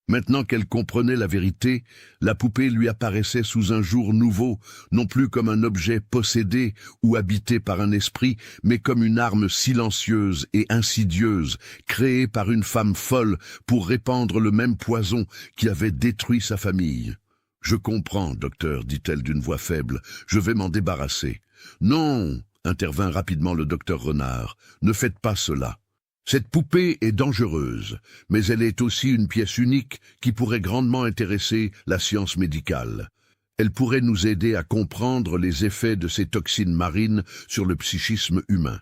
Maintenant qu'elle comprenait la vérité, la poupée lui apparaissait sous un jour nouveau, non plus comme un objet possédé ou habité par un esprit, mais comme une arme silencieuse et insidieuse, créée par une femme folle pour répandre le même poison qui avait détruit sa famille. « Je comprends, docteur, dit-elle d'une voix faible, je vais m'en débarrasser. »« Non, intervint rapidement le docteur Renard, ne faites pas cela. Cette poupée est dangereuse, mais elle est aussi une pièce unique qui pourrait grandement intéresser la science médicale. Elle pourrait nous aider à comprendre les effets de ces toxines marines sur le psychisme humain.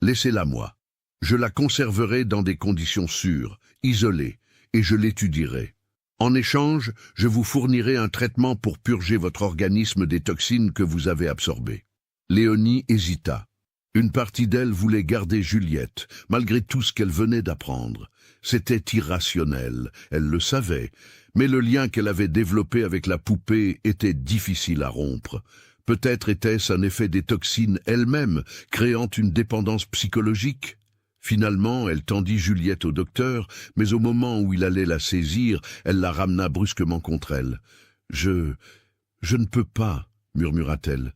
Laissez-la moi. Je la conserverai dans des conditions sûres, isolées, et je l'étudierai. En échange, je vous fournirai un traitement pour purger votre organisme des toxines que vous avez absorbées. » Léonie hésita. Une partie d'elle voulait garder Juliette, malgré tout ce qu'elle venait d'apprendre. C'était irrationnel, elle le savait, mais le lien qu'elle avait développé avec la poupée était difficile à rompre. Peut-être était-ce un effet des toxines elles-mêmes, créant une dépendance psychologique. Finalement, elle tendit Juliette au docteur, mais au moment où il allait la saisir, elle la ramena brusquement contre elle. « Je ne peux pas, » murmura-t-elle,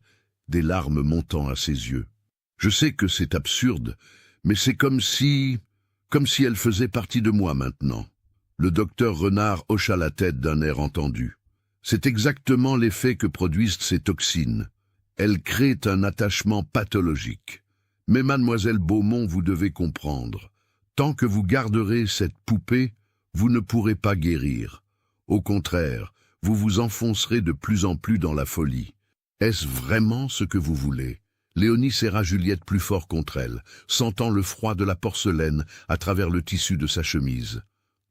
des larmes montant à ses yeux. « Je sais que c'est absurde, mais c'est comme si elle faisait partie de moi maintenant. » Le docteur Renard hocha la tête d'un air entendu. « C'est exactement l'effet que produisent ces toxines. Elles créent un attachement pathologique. Mais mademoiselle Beaumont, vous devez comprendre. Tant que vous garderez cette poupée, vous ne pourrez pas guérir. Au contraire, vous vous enfoncerez de plus en plus dans la folie. Est-ce vraiment ce que vous voulez ?» Léonie serra Juliette plus fort contre elle, sentant le froid de la porcelaine à travers le tissu de sa chemise.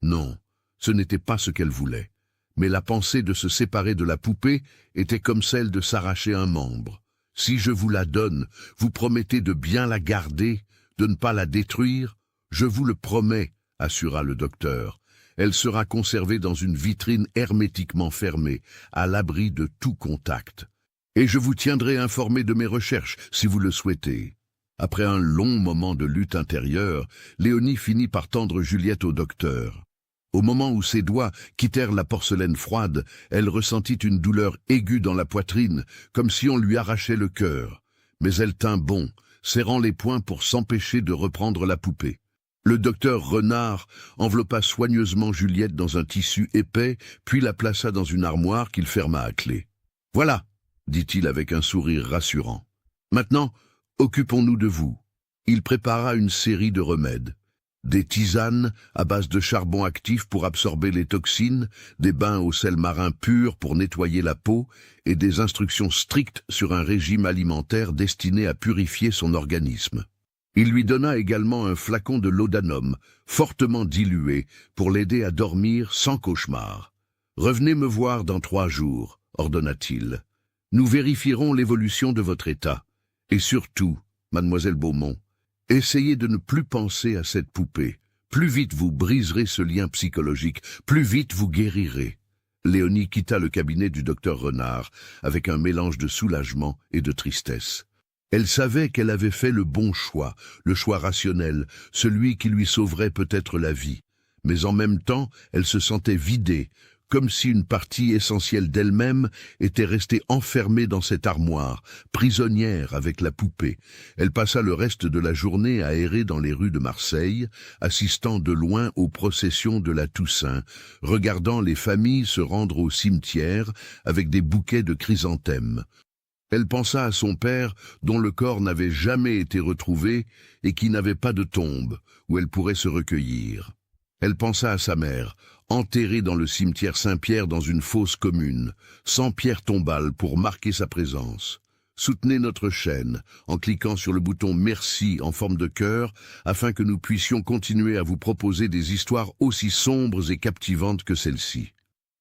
Non, ce n'était pas ce qu'elle voulait. Mais la pensée de se séparer de la poupée était comme celle de s'arracher un membre. « Si je vous la donne, vous promettez de bien la garder, de ne pas la détruire ? Je vous le promets, » assura le docteur. « Elle sera conservée dans une vitrine hermétiquement fermée, à l'abri de tout contact. Et je vous tiendrai informé de mes recherches, si vous le souhaitez. » Après un long moment de lutte intérieure, Léonie finit par tendre Juliette au docteur. Au moment où ses doigts quittèrent la porcelaine froide, elle ressentit une douleur aiguë dans la poitrine, comme si on lui arrachait le cœur. Mais elle tint bon, serrant les poings pour s'empêcher de reprendre la poupée. Le docteur Renard enveloppa soigneusement Juliette dans un tissu épais, puis la plaça dans une armoire qu'il ferma à clé. « Voilà », dit-il avec un sourire rassurant. « Maintenant, occupons-nous de vous. » Il prépara une série de remèdes. Des tisanes à base de charbon actif pour absorber les toxines, des bains au sel marin pur pour nettoyer la peau et des instructions strictes sur un régime alimentaire destiné à purifier son organisme. Il lui donna également un flacon de laudanum, fortement dilué, pour l'aider à dormir sans cauchemar. « Revenez me voir dans 3 jours, » ordonna-t-il. « Nous vérifierons l'évolution de votre état. Et surtout, mademoiselle Beaumont, essayez de ne plus penser à cette poupée. Plus vite vous briserez ce lien psychologique, plus vite vous guérirez. » Léonie quitta le cabinet du docteur Renard avec un mélange de soulagement et de tristesse. Elle savait qu'elle avait fait le bon choix, le choix rationnel, celui qui lui sauverait peut-être la vie. Mais en même temps, elle se sentait vidée, comme si une partie essentielle d'elle-même était restée enfermée dans cette armoire, prisonnière avec la poupée. Elle passa le reste de la journée à errer dans les rues de Marseille, assistant de loin aux processions de la Toussaint, regardant les familles se rendre au cimetière avec des bouquets de chrysanthèmes. Elle pensa à son père, dont le corps n'avait jamais été retrouvé et qui n'avait pas de tombe où elle pourrait se recueillir. Elle pensa à sa mère, enterrée dans le cimetière Saint-Pierre dans une fosse commune, sans pierre tombale pour marquer sa présence. Soutenez notre chaîne en cliquant sur le bouton Merci en forme de cœur afin que nous puissions continuer à vous proposer des histoires aussi sombres et captivantes que celle-ci.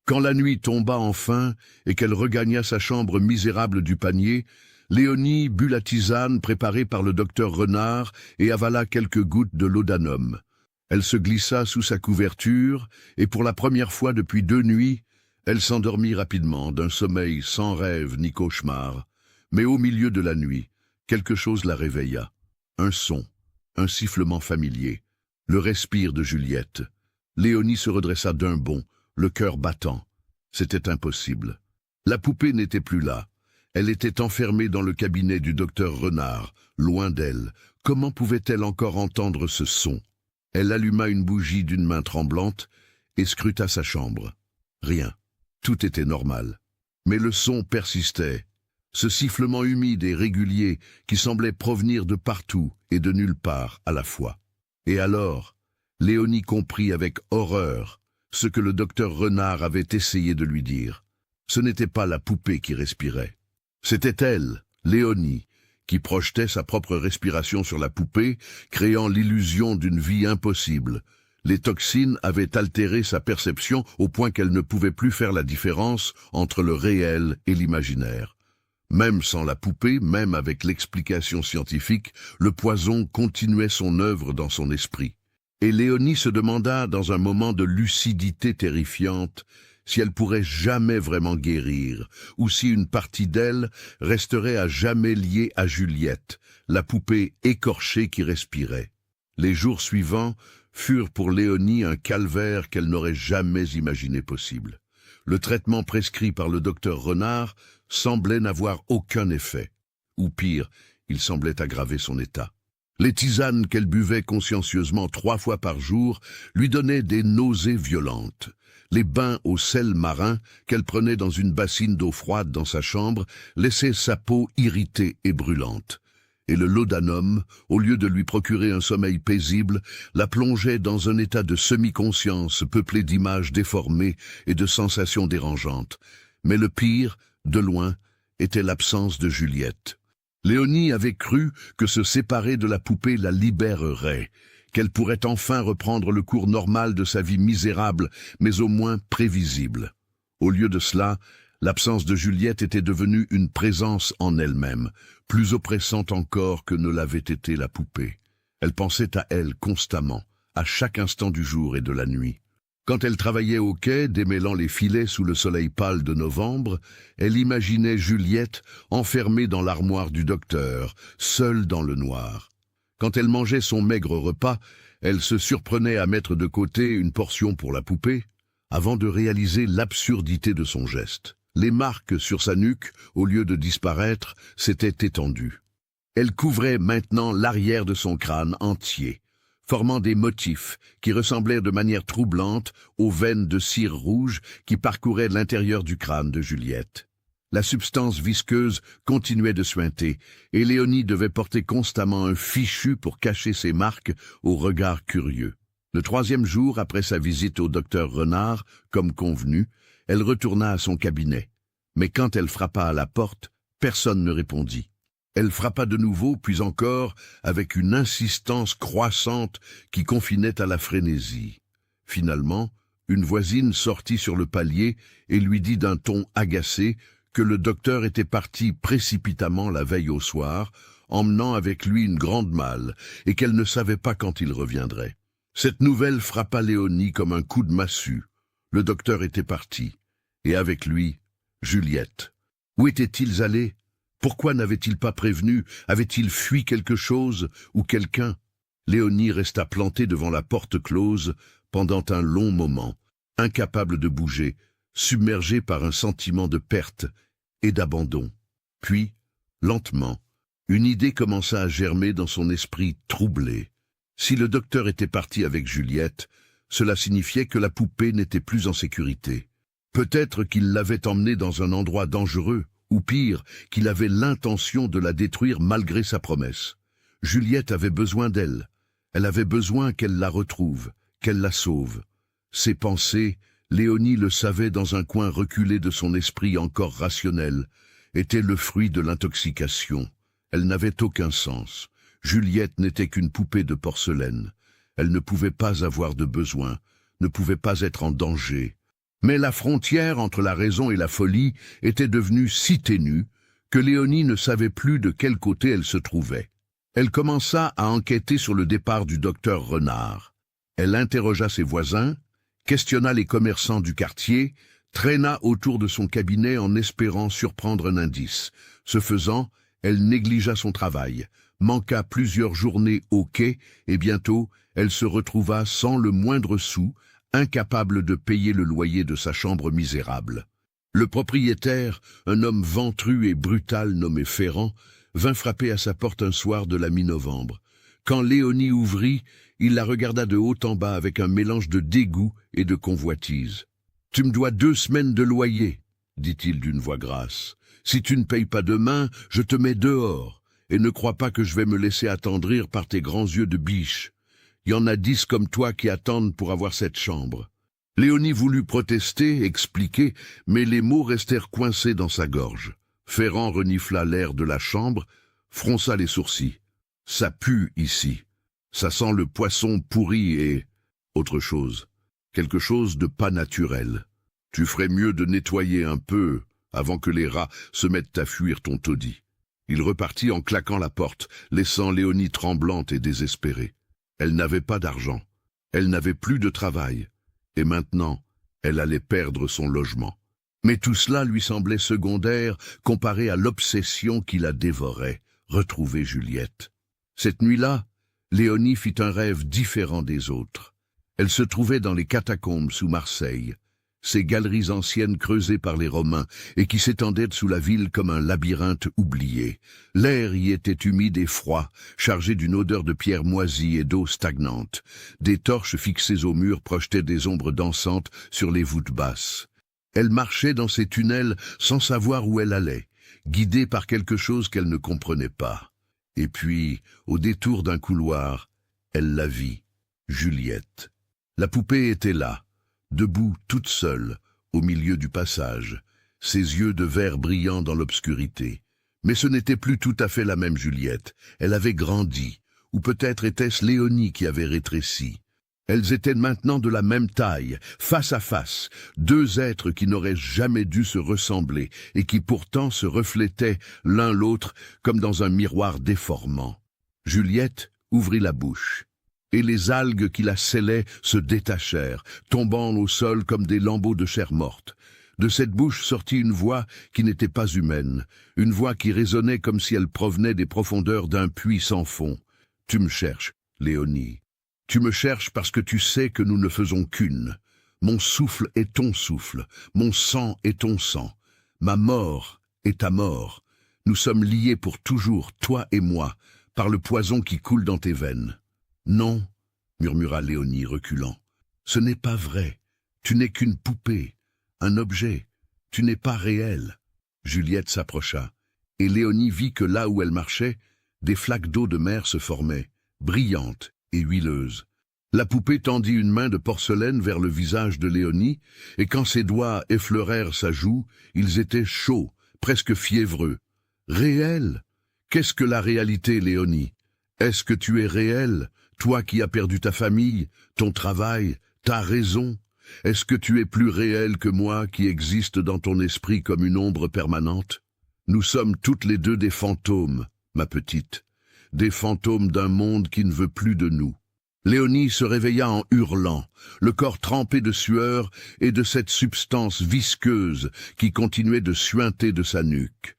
Quand la nuit tomba enfin et qu'elle regagna sa chambre misérable du panier, Léonie but la tisane préparée par le docteur Renard et avala quelques gouttes de laudanum. Elle se glissa sous sa couverture et pour la première fois depuis 2 nuits, elle s'endormit rapidement d'un sommeil sans rêve ni cauchemar. Mais au milieu de la nuit, quelque chose la réveilla. Un son, un sifflement familier, le respire de Juliette. Léonie se redressa d'un bond, le cœur battant. C'était impossible. La poupée n'était plus là. Elle était enfermée dans le cabinet du docteur Renard, loin d'elle. Comment pouvait-elle encore entendre ce son? Elle alluma une bougie d'une main tremblante et scruta sa chambre. Rien. Tout était normal. Mais le son persistait. Ce sifflement humide et régulier qui semblait provenir de partout et de nulle part à la fois. Et alors, Léonie comprit avec horreur ce que le docteur Renard avait essayé de lui dire. Ce n'était pas la poupée qui respirait. C'était elle, Léonie, qui projetait sa propre respiration sur la poupée, créant l'illusion d'une vie impossible. Les toxines avaient altéré sa perception au point qu'elle ne pouvait plus faire la différence entre le réel et l'imaginaire. Même sans la poupée, même avec l'explication scientifique, le poison continuait son œuvre dans son esprit. Et Léonie se demanda, dans un moment de lucidité terrifiante, si elle pourrait jamais vraiment guérir, ou si une partie d'elle resterait à jamais liée à Juliette, la poupée écorchée qui respirait. Les jours suivants furent pour Léonie un calvaire qu'elle n'aurait jamais imaginé possible. Le traitement prescrit par le docteur Renard semblait n'avoir aucun effet. Ou pire, il semblait aggraver son état. Les tisanes qu'elle buvait consciencieusement 3 fois par jour lui donnaient des nausées violentes. Les bains au sel marin qu'elle prenait dans une bassine d'eau froide dans sa chambre laissaient sa peau irritée et brûlante. Et le laudanum, au lieu de lui procurer un sommeil paisible, la plongeait dans un état de semi-conscience peuplé d'images déformées et de sensations dérangeantes. Mais le pire, de loin, était l'absence de Juliette. Léonie avait cru que se séparer de la poupée la libérerait, qu'elle pourrait enfin reprendre le cours normal de sa vie misérable, mais au moins prévisible. Au lieu de cela, l'absence de Juliette était devenue une présence en elle-même, plus oppressante encore que ne l'avait été la poupée. Elle pensait à elle constamment, à chaque instant du jour et de la nuit. Quand elle travaillait au quai, démêlant les filets sous le soleil pâle de novembre, elle imaginait Juliette enfermée dans l'armoire du docteur, seule dans le noir. Quand elle mangeait son maigre repas, elle se surprenait à mettre de côté une portion pour la poupée, avant de réaliser l'absurdité de son geste. Les marques sur sa nuque, au lieu de disparaître, s'étaient étendues. Elle couvrait maintenant l'arrière de son crâne entier, formant des motifs qui ressemblaient de manière troublante aux veines de cire rouge qui parcouraient l'intérieur du crâne de Juliette. La substance visqueuse continuait de suinter, et Léonie devait porter constamment un fichu pour cacher ses marques aux regards curieux. Le 3e jour après sa visite au docteur Renard, comme convenu, elle retourna à son cabinet. Mais quand elle frappa à la porte, personne ne répondit. Elle frappa de nouveau, puis encore, avec une insistance croissante qui confinait à la frénésie. Finalement, une voisine sortit sur le palier et lui dit d'un ton agacé que le docteur était parti précipitamment la veille au soir, emmenant avec lui une grande malle, et qu'elle ne savait pas quand il reviendrait. Cette nouvelle frappa Léonie comme un coup de massue. Le docteur était parti, et avec lui, Juliette. Où étaient-ils allés? Pourquoi n'avait-il pas prévenu? Avait-il fui quelque chose ou quelqu'un? Léonie resta plantée devant la porte close pendant un long moment, incapable de bouger, submergée par un sentiment de perte et d'abandon. Puis, lentement, une idée commença à germer dans son esprit troublé. Si le docteur était parti avec Juliette, cela signifiait que la poupée n'était plus en sécurité. Peut-être qu'il l'avait emmenée dans un endroit dangereux, ou pire, qu'il avait l'intention de la détruire malgré sa promesse. Juliette avait besoin d'elle. Elle avait besoin qu'elle la retrouve, qu'elle la sauve. Ses pensées, Léonie le savait dans un coin reculé de son esprit encore rationnel, étaient le fruit de l'intoxication. Elles n'avaient aucun sens. Juliette n'était qu'une poupée de porcelaine. Elle ne pouvait pas avoir de besoin, ne pouvait pas être en danger. Mais la frontière entre la raison et la folie était devenue si ténue que Léonie ne savait plus de quel côté elle se trouvait. Elle commença à enquêter sur le départ du docteur Renard. Elle interrogea ses voisins, questionna les commerçants du quartier, traîna autour de son cabinet en espérant surprendre un indice. Ce faisant, elle négligea son travail, manqua plusieurs journées au quai et bientôt, elle se retrouva sans le moindre sou, incapable de payer le loyer de sa chambre misérable. Le propriétaire, un homme ventru et brutal nommé Ferrand, vint frapper à sa porte un soir de la mi-novembre. Quand Léonie ouvrit, il la regarda de haut en bas avec un mélange de dégoût et de convoitise. « Tu me dois 2 semaines de loyer, » dit-il d'une voix grasse. « Si tu ne payes pas demain, je te mets dehors, et ne crois pas que je vais me laisser attendrir par tes grands yeux de biche. Il y en a 10 comme toi qui attendent pour avoir cette chambre. » Léonie voulut protester, expliquer, mais les mots restèrent coincés dans sa gorge. Ferrand renifla l'air de la chambre, fronça les sourcils. « Ça pue ici. Ça sent le poisson pourri et... autre chose. Quelque chose de pas naturel. Tu ferais mieux de nettoyer un peu avant que les rats se mettent à fuir ton taudis. » Il repartit en claquant la porte, laissant Léonie tremblante et désespérée. Elle n'avait pas d'argent. Elle n'avait plus de travail. Et maintenant, elle allait perdre son logement. Mais tout cela lui semblait secondaire comparé à l'obsession qui la dévorait, retrouver Juliette. Cette nuit-là, Léonie fit un rêve différent des autres. Elle se trouvait dans les catacombes sous Marseille, ces galeries anciennes creusées par les Romains et qui s'étendaient sous la ville comme un labyrinthe oublié. L'air y était humide et froid, chargé d'une odeur de pierre moisie et d'eau stagnante. Des torches fixées au mur projetaient des ombres dansantes sur les voûtes basses. Elle marchait dans ces tunnels sans savoir où elle allait, guidée par quelque chose qu'elle ne comprenait pas. Et puis, au détour d'un couloir, elle la vit, Juliette. La poupée était là, debout toute seule, au milieu du passage, ses yeux de verre brillant dans l'obscurité. Mais ce n'était plus tout à fait la même Juliette. Elle avait grandi, ou peut-être était-ce Léonie qui avait rétréci. Elles étaient maintenant de la même taille, face à face, 2 êtres qui n'auraient jamais dû se ressembler et qui pourtant se reflétaient l'un l'autre comme dans un miroir déformant. Juliette ouvrit la bouche, et les algues qui la scellaient se détachèrent, tombant au sol comme des lambeaux de chair morte. De cette bouche sortit une voix qui n'était pas humaine, une voix qui résonnait comme si elle provenait des profondeurs d'un puits sans fond. « Tu me cherches, Léonie. Tu me cherches parce que tu sais que nous ne faisons qu'une. Mon souffle est ton souffle, mon sang est ton sang, ma mort est ta mort. Nous sommes liés pour toujours, toi et moi, par le poison qui coule dans tes veines. » « Non, » murmura Léonie reculant, « ce n'est pas vrai. Tu n'es qu'une poupée, un objet. Tu n'es pas réel. » Juliette s'approcha, et Léonie vit que là où elle marchait, des flaques d'eau de mer se formaient, brillantes et huileuses. La poupée tendit une main de porcelaine vers le visage de Léonie, et quand ses doigts effleurèrent sa joue, ils étaient chauds, presque fiévreux. « Réel ? Qu'est-ce que la réalité, Léonie ? Est-ce que tu es réel ? Toi qui as perdu ta famille, ton travail, ta raison, est-ce que tu es plus réel que moi qui existe dans ton esprit comme une ombre permanente? Nous sommes toutes les deux des fantômes, ma petite, des fantômes d'un monde qui ne veut plus de nous. » Léonie se réveilla en hurlant, le corps trempé de sueur et de cette substance visqueuse qui continuait de suinter de sa nuque.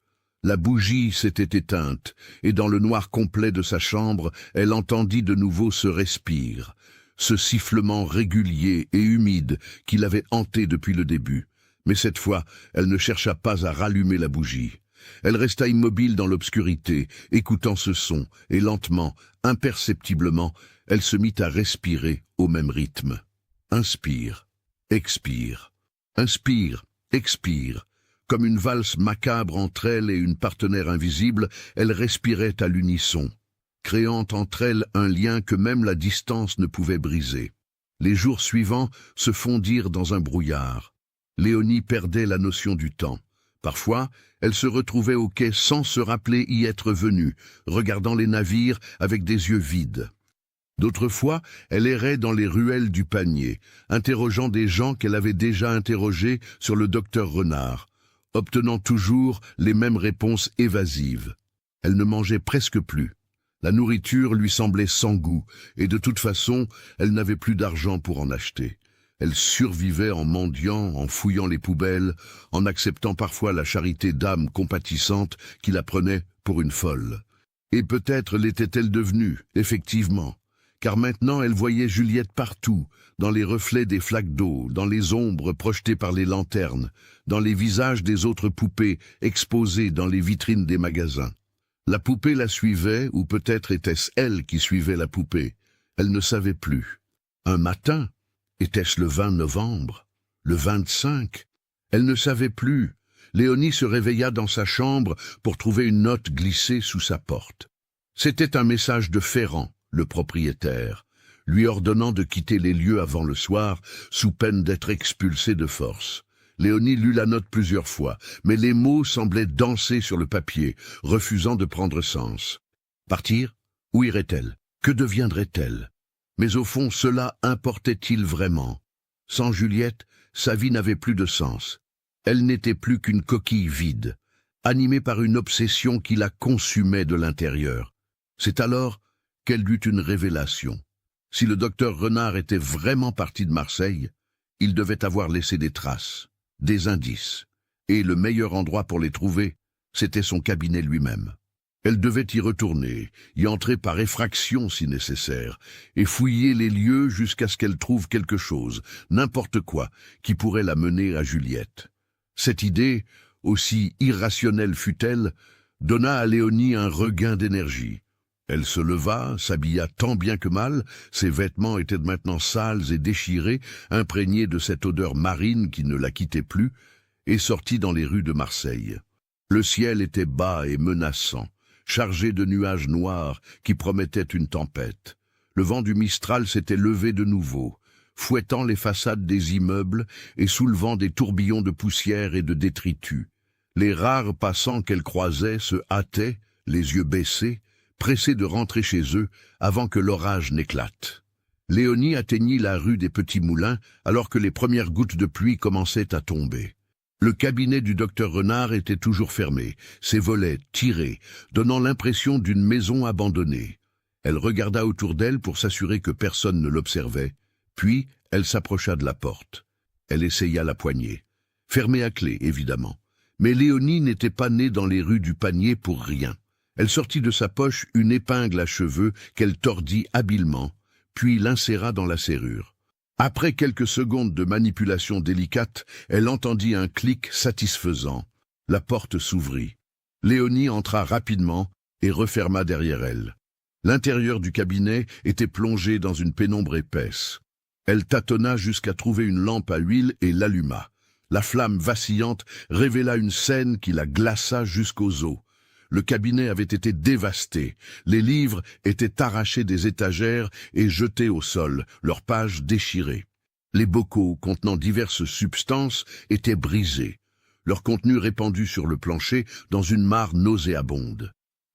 La bougie s'était éteinte, et dans le noir complet de sa chambre, elle entendit de nouveau ce respire, ce sifflement régulier et humide qui l'avait hanté depuis le début. Mais cette fois, elle ne chercha pas à rallumer la bougie. Elle resta immobile dans l'obscurité, écoutant ce son, et lentement, imperceptiblement, elle se mit à respirer au même rythme. Inspire, expire, inspire, expire. Comme une valse macabre entre elle et une partenaire invisible, elle respirait à l'unisson, créant entre elles un lien que même la distance ne pouvait briser. Les jours suivants se fondirent dans un brouillard. Léonie perdait la notion du temps. Parfois, elle se retrouvait au quai sans se rappeler y être venue, regardant les navires avec des yeux vides. D'autres fois, elle errait dans les ruelles du Panier, interrogeant des gens qu'elle avait déjà interrogés sur le docteur Renard, obtenant toujours les mêmes réponses évasives. Elle ne mangeait presque plus. La nourriture lui semblait sans goût, et de toute façon, elle n'avait plus d'argent pour en acheter. Elle survivait en mendiant, en fouillant les poubelles, en acceptant parfois la charité d'âmes compatissantes qui la prenaient pour une folle. Et peut-être l'était-elle devenue, effectivement, car maintenant elle voyait Juliette partout, dans les reflets des flaques d'eau, dans les ombres projetées par les lanternes, dans les visages des autres poupées exposées dans les vitrines des magasins. La poupée la suivait, ou peut-être était-ce elle qui suivait la poupée. Elle ne savait plus. Un matin, était-ce le 20 novembre? Le 25? Elle ne savait plus. Léonie se réveilla dans sa chambre pour trouver une note glissée sous sa porte. C'était un message de Ferrand, le propriétaire, lui ordonnant de quitter les lieux avant le soir, sous peine d'être expulsée de force. Léonie lut la note plusieurs fois, mais les mots semblaient danser sur le papier, refusant de prendre sens. Partir? Où irait-elle? Que deviendrait-elle? Mais au fond, cela importait-il vraiment? Sans Juliette, sa vie n'avait plus de sens. Elle n'était plus qu'une coquille vide, animée par une obsession qui la consumait de l'intérieur. C'est alors qu'elle eut une révélation. Si le docteur Renard était vraiment parti de Marseille, il devait avoir laissé des traces, des indices, et le meilleur endroit pour les trouver, c'était son cabinet lui-même. Elle devait y retourner, y entrer par effraction si nécessaire, et fouiller les lieux jusqu'à ce qu'elle trouve quelque chose, n'importe quoi, qui pourrait la mener à Juliette. Cette idée, aussi irrationnelle fut-elle, donna à Léonie un regain d'énergie. Elle se leva, s'habilla tant bien que mal, ses vêtements étaient maintenant sales et déchirés, imprégnés de cette odeur marine qui ne la quittait plus, et sortit dans les rues de Marseille. Le ciel était bas et menaçant, chargé de nuages noirs qui promettaient une tempête. Le vent du Mistral s'était levé de nouveau, fouettant les façades des immeubles et soulevant des tourbillons de poussière et de détritus. Les rares passants qu'elle croisait se hâtaient, les yeux baissés, pressés de rentrer chez eux avant que l'orage n'éclate. Léonie atteignit la rue des Petits Moulins alors que les premières gouttes de pluie commençaient à tomber. Le cabinet du docteur Renard était toujours fermé, ses volets tirés, donnant l'impression d'une maison abandonnée. Elle regarda autour d'elle pour s'assurer que personne ne l'observait, puis elle s'approcha de la porte. Elle essaya la poignée. Fermée à clé, évidemment. Mais Léonie n'était pas née dans les rues du Panier pour rien. Elle sortit de sa poche une épingle à cheveux qu'elle tordit habilement, puis l'inséra dans la serrure. Après quelques secondes de manipulation délicate, elle entendit un clic satisfaisant. La porte s'ouvrit. Léonie entra rapidement et referma derrière elle. L'intérieur du cabinet était plongé dans une pénombre épaisse. Elle tâtonna jusqu'à trouver une lampe à huile et l'alluma. La flamme vacillante révéla une scène qui la glaça jusqu'aux os. Le cabinet avait été dévasté, les livres étaient arrachés des étagères et jetés au sol, leurs pages déchirées. Les bocaux contenant diverses substances étaient brisés, leur contenu répandu sur le plancher dans une mare nauséabonde.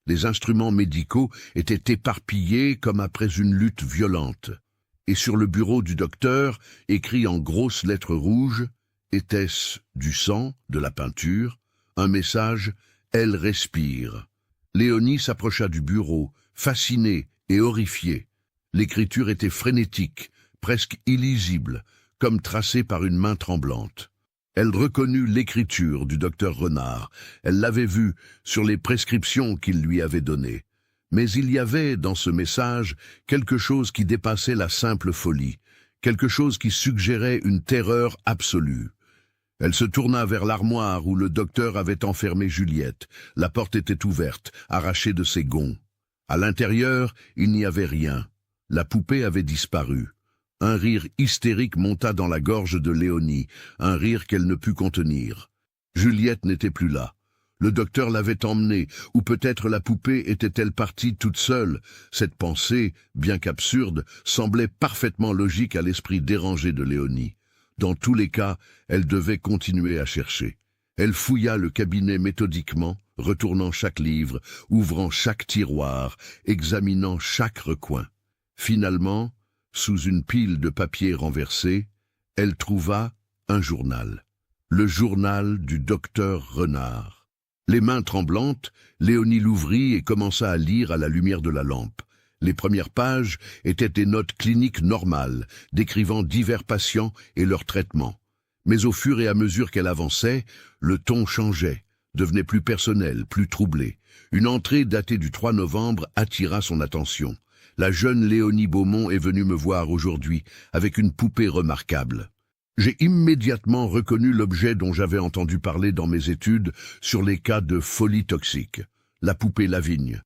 Les instruments médicaux étaient éparpillés comme après une lutte violente. Et sur le bureau du docteur, écrit en grosses lettres rouges, était-ce du sang, de la peinture, un message « Elle respire ». Léonie s'approcha du bureau, fascinée et horrifiée. L'écriture était frénétique, presque illisible, comme tracée par une main tremblante. Elle reconnut l'écriture du docteur Renard. Elle l'avait vue sur les prescriptions qu'il lui avait données. Mais il y avait, dans ce message, quelque chose qui dépassait la simple folie, quelque chose qui suggérait une terreur absolue. Elle se tourna vers l'armoire où le docteur avait enfermé Juliette. La porte était ouverte, arrachée de ses gonds. À l'intérieur, il n'y avait rien. La poupée avait disparu. Un rire hystérique monta dans la gorge de Léonie, un rire qu'elle ne put contenir. Juliette n'était plus là. Le docteur l'avait emmenée, ou peut-être la poupée était-elle partie toute seule. Cette pensée, bien qu'absurde, semblait parfaitement logique à l'esprit dérangé de Léonie. Dans tous les cas, elle devait continuer à chercher. Elle fouilla le cabinet méthodiquement, retournant chaque livre, ouvrant chaque tiroir, examinant chaque recoin. Finalement, sous une pile de papier renversé, elle trouva un journal. Le journal du docteur Renard. Les mains tremblantes, Léonie l'ouvrit et commença à lire à la lumière de la lampe. Les premières pages étaient des notes cliniques normales, décrivant divers patients et leurs traitements. Mais au fur et à mesure qu'elle avançait, le ton changeait, devenait plus personnel, plus troublé. Une entrée datée du 3 novembre attira son attention. La jeune Léonie Beaumont est venue me voir aujourd'hui, avec une poupée remarquable. J'ai immédiatement reconnu l'objet dont j'avais entendu parler dans mes études sur les cas de folie toxique, la poupée Lavigne.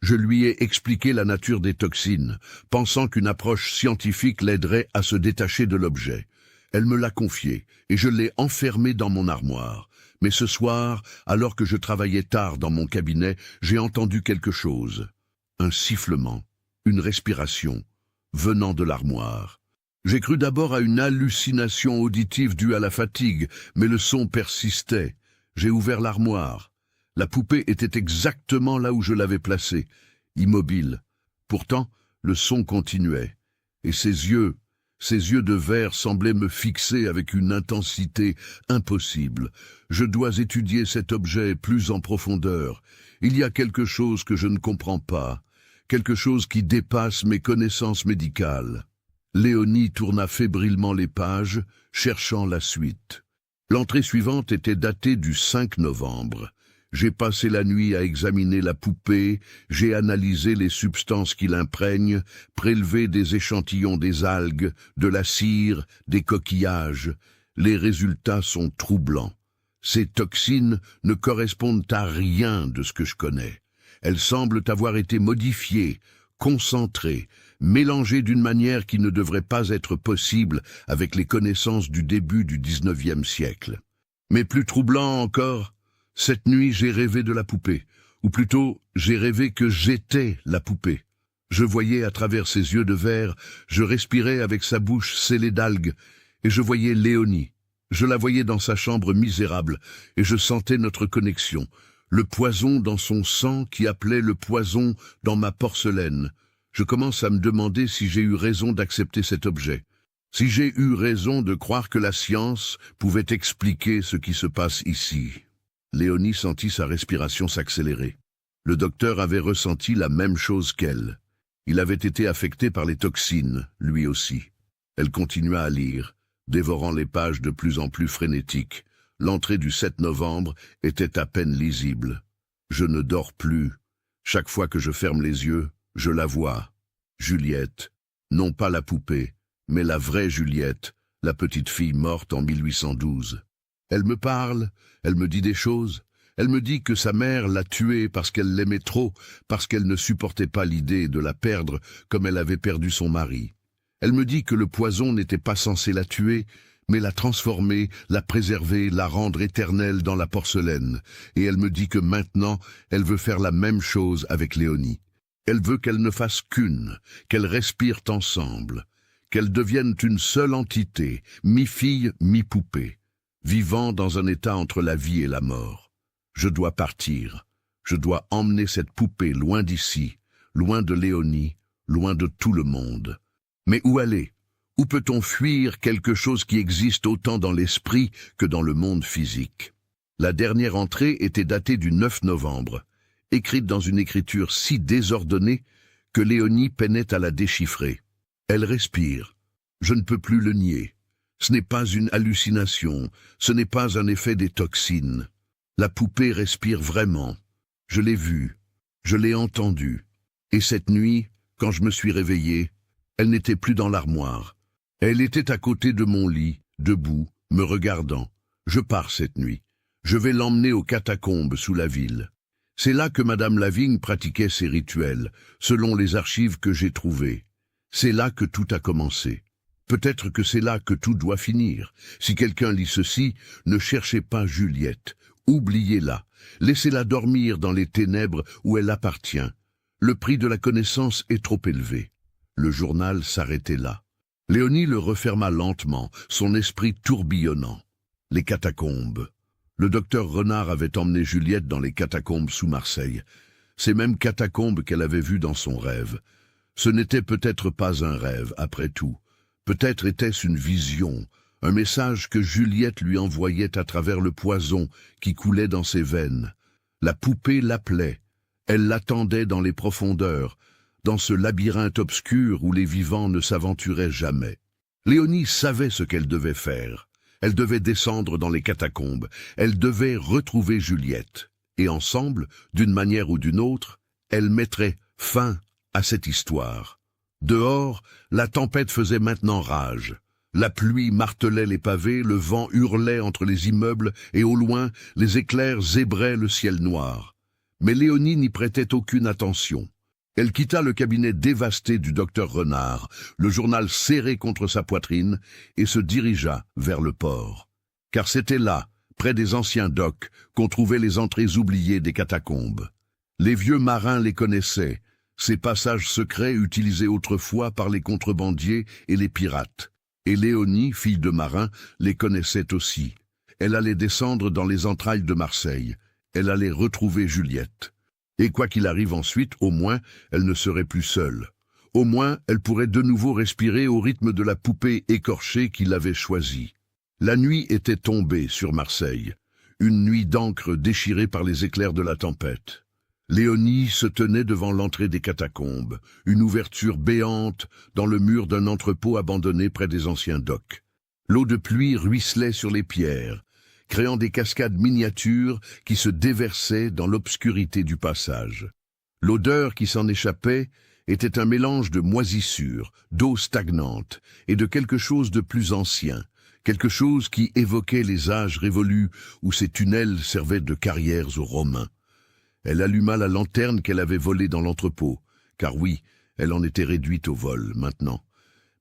Je lui ai expliqué la nature des toxines, pensant qu'une approche scientifique l'aiderait à se détacher de l'objet. Elle me l'a confié, et je l'ai enfermé dans mon armoire. Mais ce soir, alors que je travaillais tard dans mon cabinet, j'ai entendu quelque chose. Un sifflement, une respiration, venant de l'armoire. J'ai cru d'abord à une hallucination auditive due à la fatigue, mais le son persistait. J'ai ouvert l'armoire. La poupée était exactement là où je l'avais placée, immobile. Pourtant, le son continuait, et ses yeux de verre semblaient me fixer avec une intensité impossible. Je dois étudier cet objet plus en profondeur. Il y a quelque chose que je ne comprends pas, quelque chose qui dépasse mes connaissances médicales. Léonie tourna fébrilement les pages, cherchant la suite. L'entrée suivante était datée du 5 novembre. J'ai passé la nuit à examiner la poupée, j'ai analysé les substances qui l'imprègnent, prélevé des échantillons des algues, de la cire, des coquillages. Les résultats sont troublants. Ces toxines ne correspondent à rien de ce que je connais. Elles semblent avoir été modifiées, concentrées, mélangées d'une manière qui ne devrait pas être possible avec les connaissances du début du XIXe siècle. Mais plus troublant encore, cette nuit j'ai rêvé de la poupée, ou plutôt j'ai rêvé que j'étais la poupée. Je voyais à travers ses yeux de verre, je respirais avec sa bouche scellée d'algues, et je voyais Léonie. Je la voyais dans sa chambre misérable, et je sentais notre connexion, le poison dans son sang qui appelait le poison dans ma porcelaine. Je commence à me demander si j'ai eu raison d'accepter cet objet, si j'ai eu raison de croire que la science pouvait expliquer ce qui se passe ici. Léonie sentit sa respiration s'accélérer. Le docteur avait ressenti la même chose qu'elle. Il avait été affecté par les toxines, lui aussi. Elle continua à lire, dévorant les pages de plus en plus frénétiques. L'entrée du 7 novembre était à peine lisible. Je ne dors plus. Chaque fois que je ferme les yeux, je la vois. Juliette, non pas la poupée, mais la vraie Juliette, la petite fille morte en 1812. Elle me parle, elle me dit des choses. Elle me dit que sa mère l'a tuée parce qu'elle l'aimait trop, parce qu'elle ne supportait pas l'idée de la perdre comme elle avait perdu son mari. Elle me dit que le poison n'était pas censé la tuer, mais la transformer, la préserver, la rendre éternelle dans la porcelaine. Et elle me dit que maintenant, elle veut faire la même chose avec Léonie. Elle veut qu'elles ne fassent qu'une, qu'elles respirent ensemble, qu'elles deviennent une seule entité, mi-fille, mi-poupée, vivant dans un état entre la vie et la mort. Je dois partir. Je dois emmener cette poupée loin d'ici, loin de Léonie, loin de tout le monde. Mais où aller? Où peut-on fuir quelque chose qui existe autant dans l'esprit que dans le monde physique? La dernière entrée était datée du 9 novembre, écrite dans une écriture si désordonnée que Léonie peinait à la déchiffrer. Elle respire. Je ne peux plus le nier. Ce n'est pas une hallucination, ce n'est pas un effet des toxines. La poupée respire vraiment. Je l'ai vue, je l'ai entendue. Et cette nuit, quand je me suis réveillé, elle n'était plus dans l'armoire. Elle était à côté de mon lit, debout, me regardant. Je pars cette nuit. Je vais l'emmener aux catacombes sous la ville. C'est là que Madame Lavigne pratiquait ses rituels, selon les archives que j'ai trouvées. C'est là que tout a commencé. Peut-être que c'est là que tout doit finir. Si quelqu'un lit ceci, ne cherchez pas Juliette. Oubliez-la, laissez-la dormir dans les ténèbres où elle appartient. Le prix de la connaissance est trop élevé. Le journal s'arrêtait là. Léonie le referma lentement, son esprit tourbillonnant. Les catacombes. Le docteur Renard avait emmené Juliette dans les catacombes sous Marseille. Ces mêmes catacombes qu'elle avait vues dans son rêve. Ce n'était peut-être pas un rêve, après tout. Peut-être était-ce une vision, un message que Juliette lui envoyait à travers le poison qui coulait dans ses veines. La poupée l'appelait. Elle l'attendait dans les profondeurs, dans ce labyrinthe obscur où les vivants ne s'aventuraient jamais. Léonie savait ce qu'elle devait faire. Elle devait descendre dans les catacombes. Elle devait retrouver Juliette. Et ensemble, d'une manière ou d'une autre, elle mettrait fin à cette histoire. Dehors, la tempête faisait maintenant rage. La pluie martelait les pavés, le vent hurlait entre les immeubles et au loin, les éclairs zébraient le ciel noir. Mais Léonie n'y prêtait aucune attention. Elle quitta le cabinet dévasté du docteur Renard, le journal serré contre sa poitrine, et se dirigea vers le port. Car c'était là, près des anciens docks, qu'on trouvait les entrées oubliées des catacombes. Les vieux marins les connaissaient, ces passages secrets utilisés autrefois par les contrebandiers et les pirates. Et Léonie, fille de marin, les connaissait aussi. Elle allait descendre dans les entrailles de Marseille. Elle allait retrouver Juliette. Et quoi qu'il arrive ensuite, au moins, elle ne serait plus seule. Au moins, elle pourrait de nouveau respirer au rythme de la poupée écorchée qui l'avait choisie. La nuit était tombée sur Marseille, une nuit d'encre déchirée par les éclairs de la tempête. Léonie se tenait devant l'entrée des catacombes, une ouverture béante dans le mur d'un entrepôt abandonné près des anciens docks. L'eau de pluie ruisselait sur les pierres, créant des cascades miniatures qui se déversaient dans l'obscurité du passage. L'odeur qui s'en échappait était un mélange de moisissure, d'eau stagnante et de quelque chose de plus ancien, quelque chose qui évoquait les âges révolus où ces tunnels servaient de carrières aux Romains. Elle alluma la lanterne qu'elle avait volée dans l'entrepôt, car oui, elle en était réduite au vol maintenant.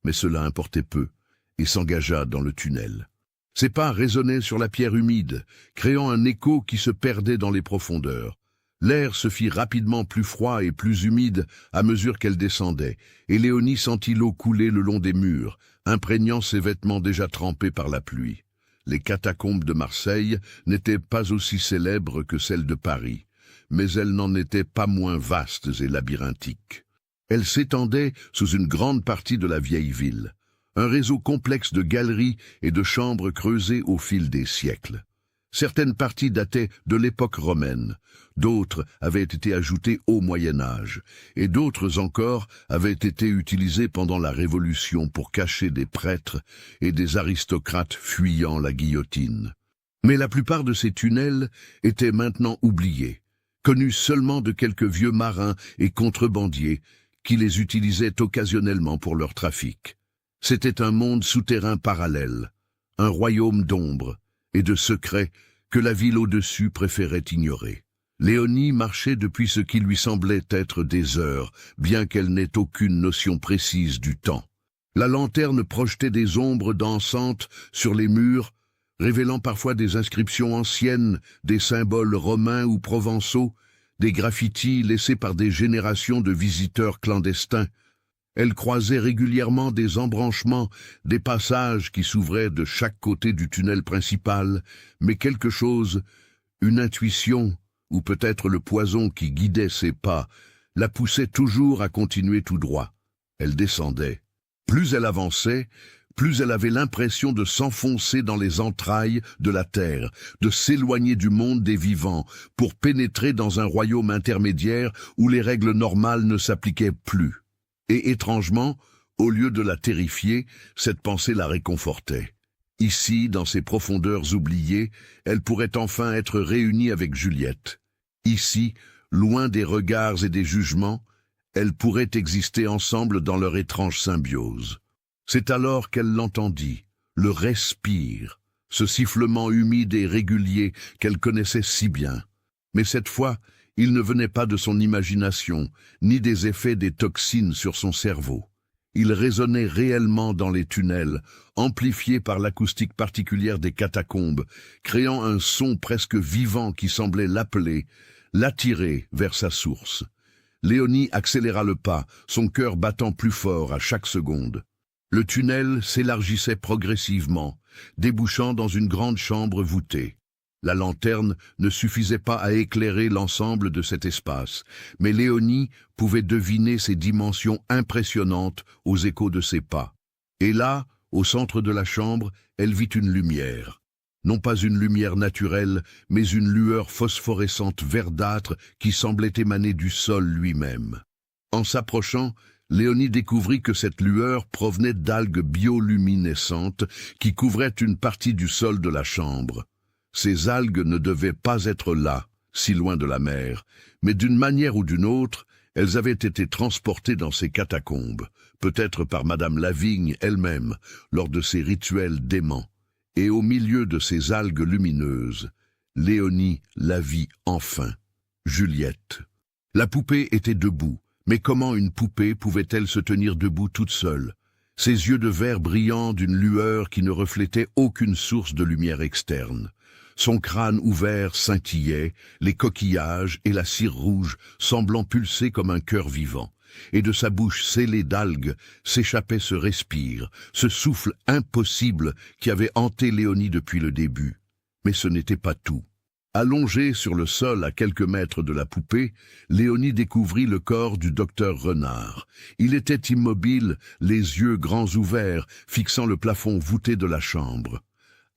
Mais cela importait peu, et s'engagea dans le tunnel. Ses pas résonnaient sur la pierre humide, créant un écho qui se perdait dans les profondeurs. L'air se fit rapidement plus froid et plus humide à mesure qu'elle descendait, et Léonie sentit l'eau couler le long des murs, imprégnant ses vêtements déjà trempés par la pluie. Les catacombes de Marseille n'étaient pas aussi célèbres que celles de Paris, mais elles n'en étaient pas moins vastes et labyrinthiques. Elles s'étendaient sous une grande partie de la vieille ville. Un réseau complexe de galeries et de chambres creusées au fil des siècles. Certaines parties dataient de l'époque romaine, d'autres avaient été ajoutées au Moyen-Âge, et d'autres encore avaient été utilisées pendant la Révolution pour cacher des prêtres et des aristocrates fuyant la guillotine. Mais la plupart de ces tunnels étaient maintenant oubliés, connus seulement de quelques vieux marins et contrebandiers qui les utilisaient occasionnellement pour leur trafic. C'était un monde souterrain parallèle, un royaume d'ombre et de secrets que la ville au-dessus préférait ignorer. Léonie marchait depuis ce qui lui semblait être des heures, bien qu'elle n'ait aucune notion précise du temps. La lanterne projetait des ombres dansantes sur les murs, révélant parfois des inscriptions anciennes, des symboles romains ou provençaux, des graffitis laissés par des générations de visiteurs clandestins. Elle croisait régulièrement des embranchements, des passages qui s'ouvraient de chaque côté du tunnel principal, mais quelque chose, une intuition, ou peut-être le poison qui guidait ses pas, la poussait toujours à continuer tout droit. Elle descendait. Plus elle avançait, plus elle avait l'impression de s'enfoncer dans les entrailles de la terre, de s'éloigner du monde des vivants, pour pénétrer dans un royaume intermédiaire où les règles normales ne s'appliquaient plus. Et étrangement, au lieu de la terrifier, cette pensée la réconfortait. Ici, dans ces profondeurs oubliées, elle pourrait enfin être réunie avec Juliette. Ici, loin des regards et des jugements, elles pourraient exister ensemble dans leur étrange symbiose. C'est alors qu'elle l'entendit, le respire, ce sifflement humide et régulier qu'elle connaissait si bien. Mais cette fois, il ne venait pas de son imagination, ni des effets des toxines sur son cerveau. Il résonnait réellement dans les tunnels, amplifié par l'acoustique particulière des catacombes, créant un son presque vivant qui semblait l'appeler, l'attirer vers sa source. Léonie accéléra le pas, son cœur battant plus fort à chaque seconde. Le tunnel s'élargissait progressivement, débouchant dans une grande chambre voûtée. La lanterne ne suffisait pas à éclairer l'ensemble de cet espace, mais Léonie pouvait deviner ses dimensions impressionnantes aux échos de ses pas. Et là, au centre de la chambre, elle vit une lumière. Non pas une lumière naturelle, mais une lueur phosphorescente verdâtre qui semblait émaner du sol lui-même. En s'approchant, Léonie découvrit que cette lueur provenait d'algues bioluminescentes qui couvraient une partie du sol de la chambre. Ces algues ne devaient pas être là, si loin de la mer, mais d'une manière ou d'une autre, elles avaient été transportées dans ces catacombes, peut-être par Madame Lavigne elle-même, lors de ses rituels d'aimant. Et au milieu de ces algues lumineuses, Léonie la vit enfin. Juliette. La poupée était debout, mais comment une poupée pouvait-elle se tenir debout toute seule? Ses yeux de verre brillant d'une lueur qui ne reflétait aucune source de lumière externe. Son crâne ouvert scintillait, les coquillages et la cire rouge semblant pulser comme un cœur vivant. Et de sa bouche scellée d'algues s'échappait ce respire, ce souffle impossible qui avait hanté Léonie depuis le début. Mais ce n'était pas tout. Allongée sur le sol à quelques mètres de la poupée, Léonie découvrit le corps du docteur Renard. Il était immobile, les yeux grands ouverts, fixant le plafond voûté de la chambre.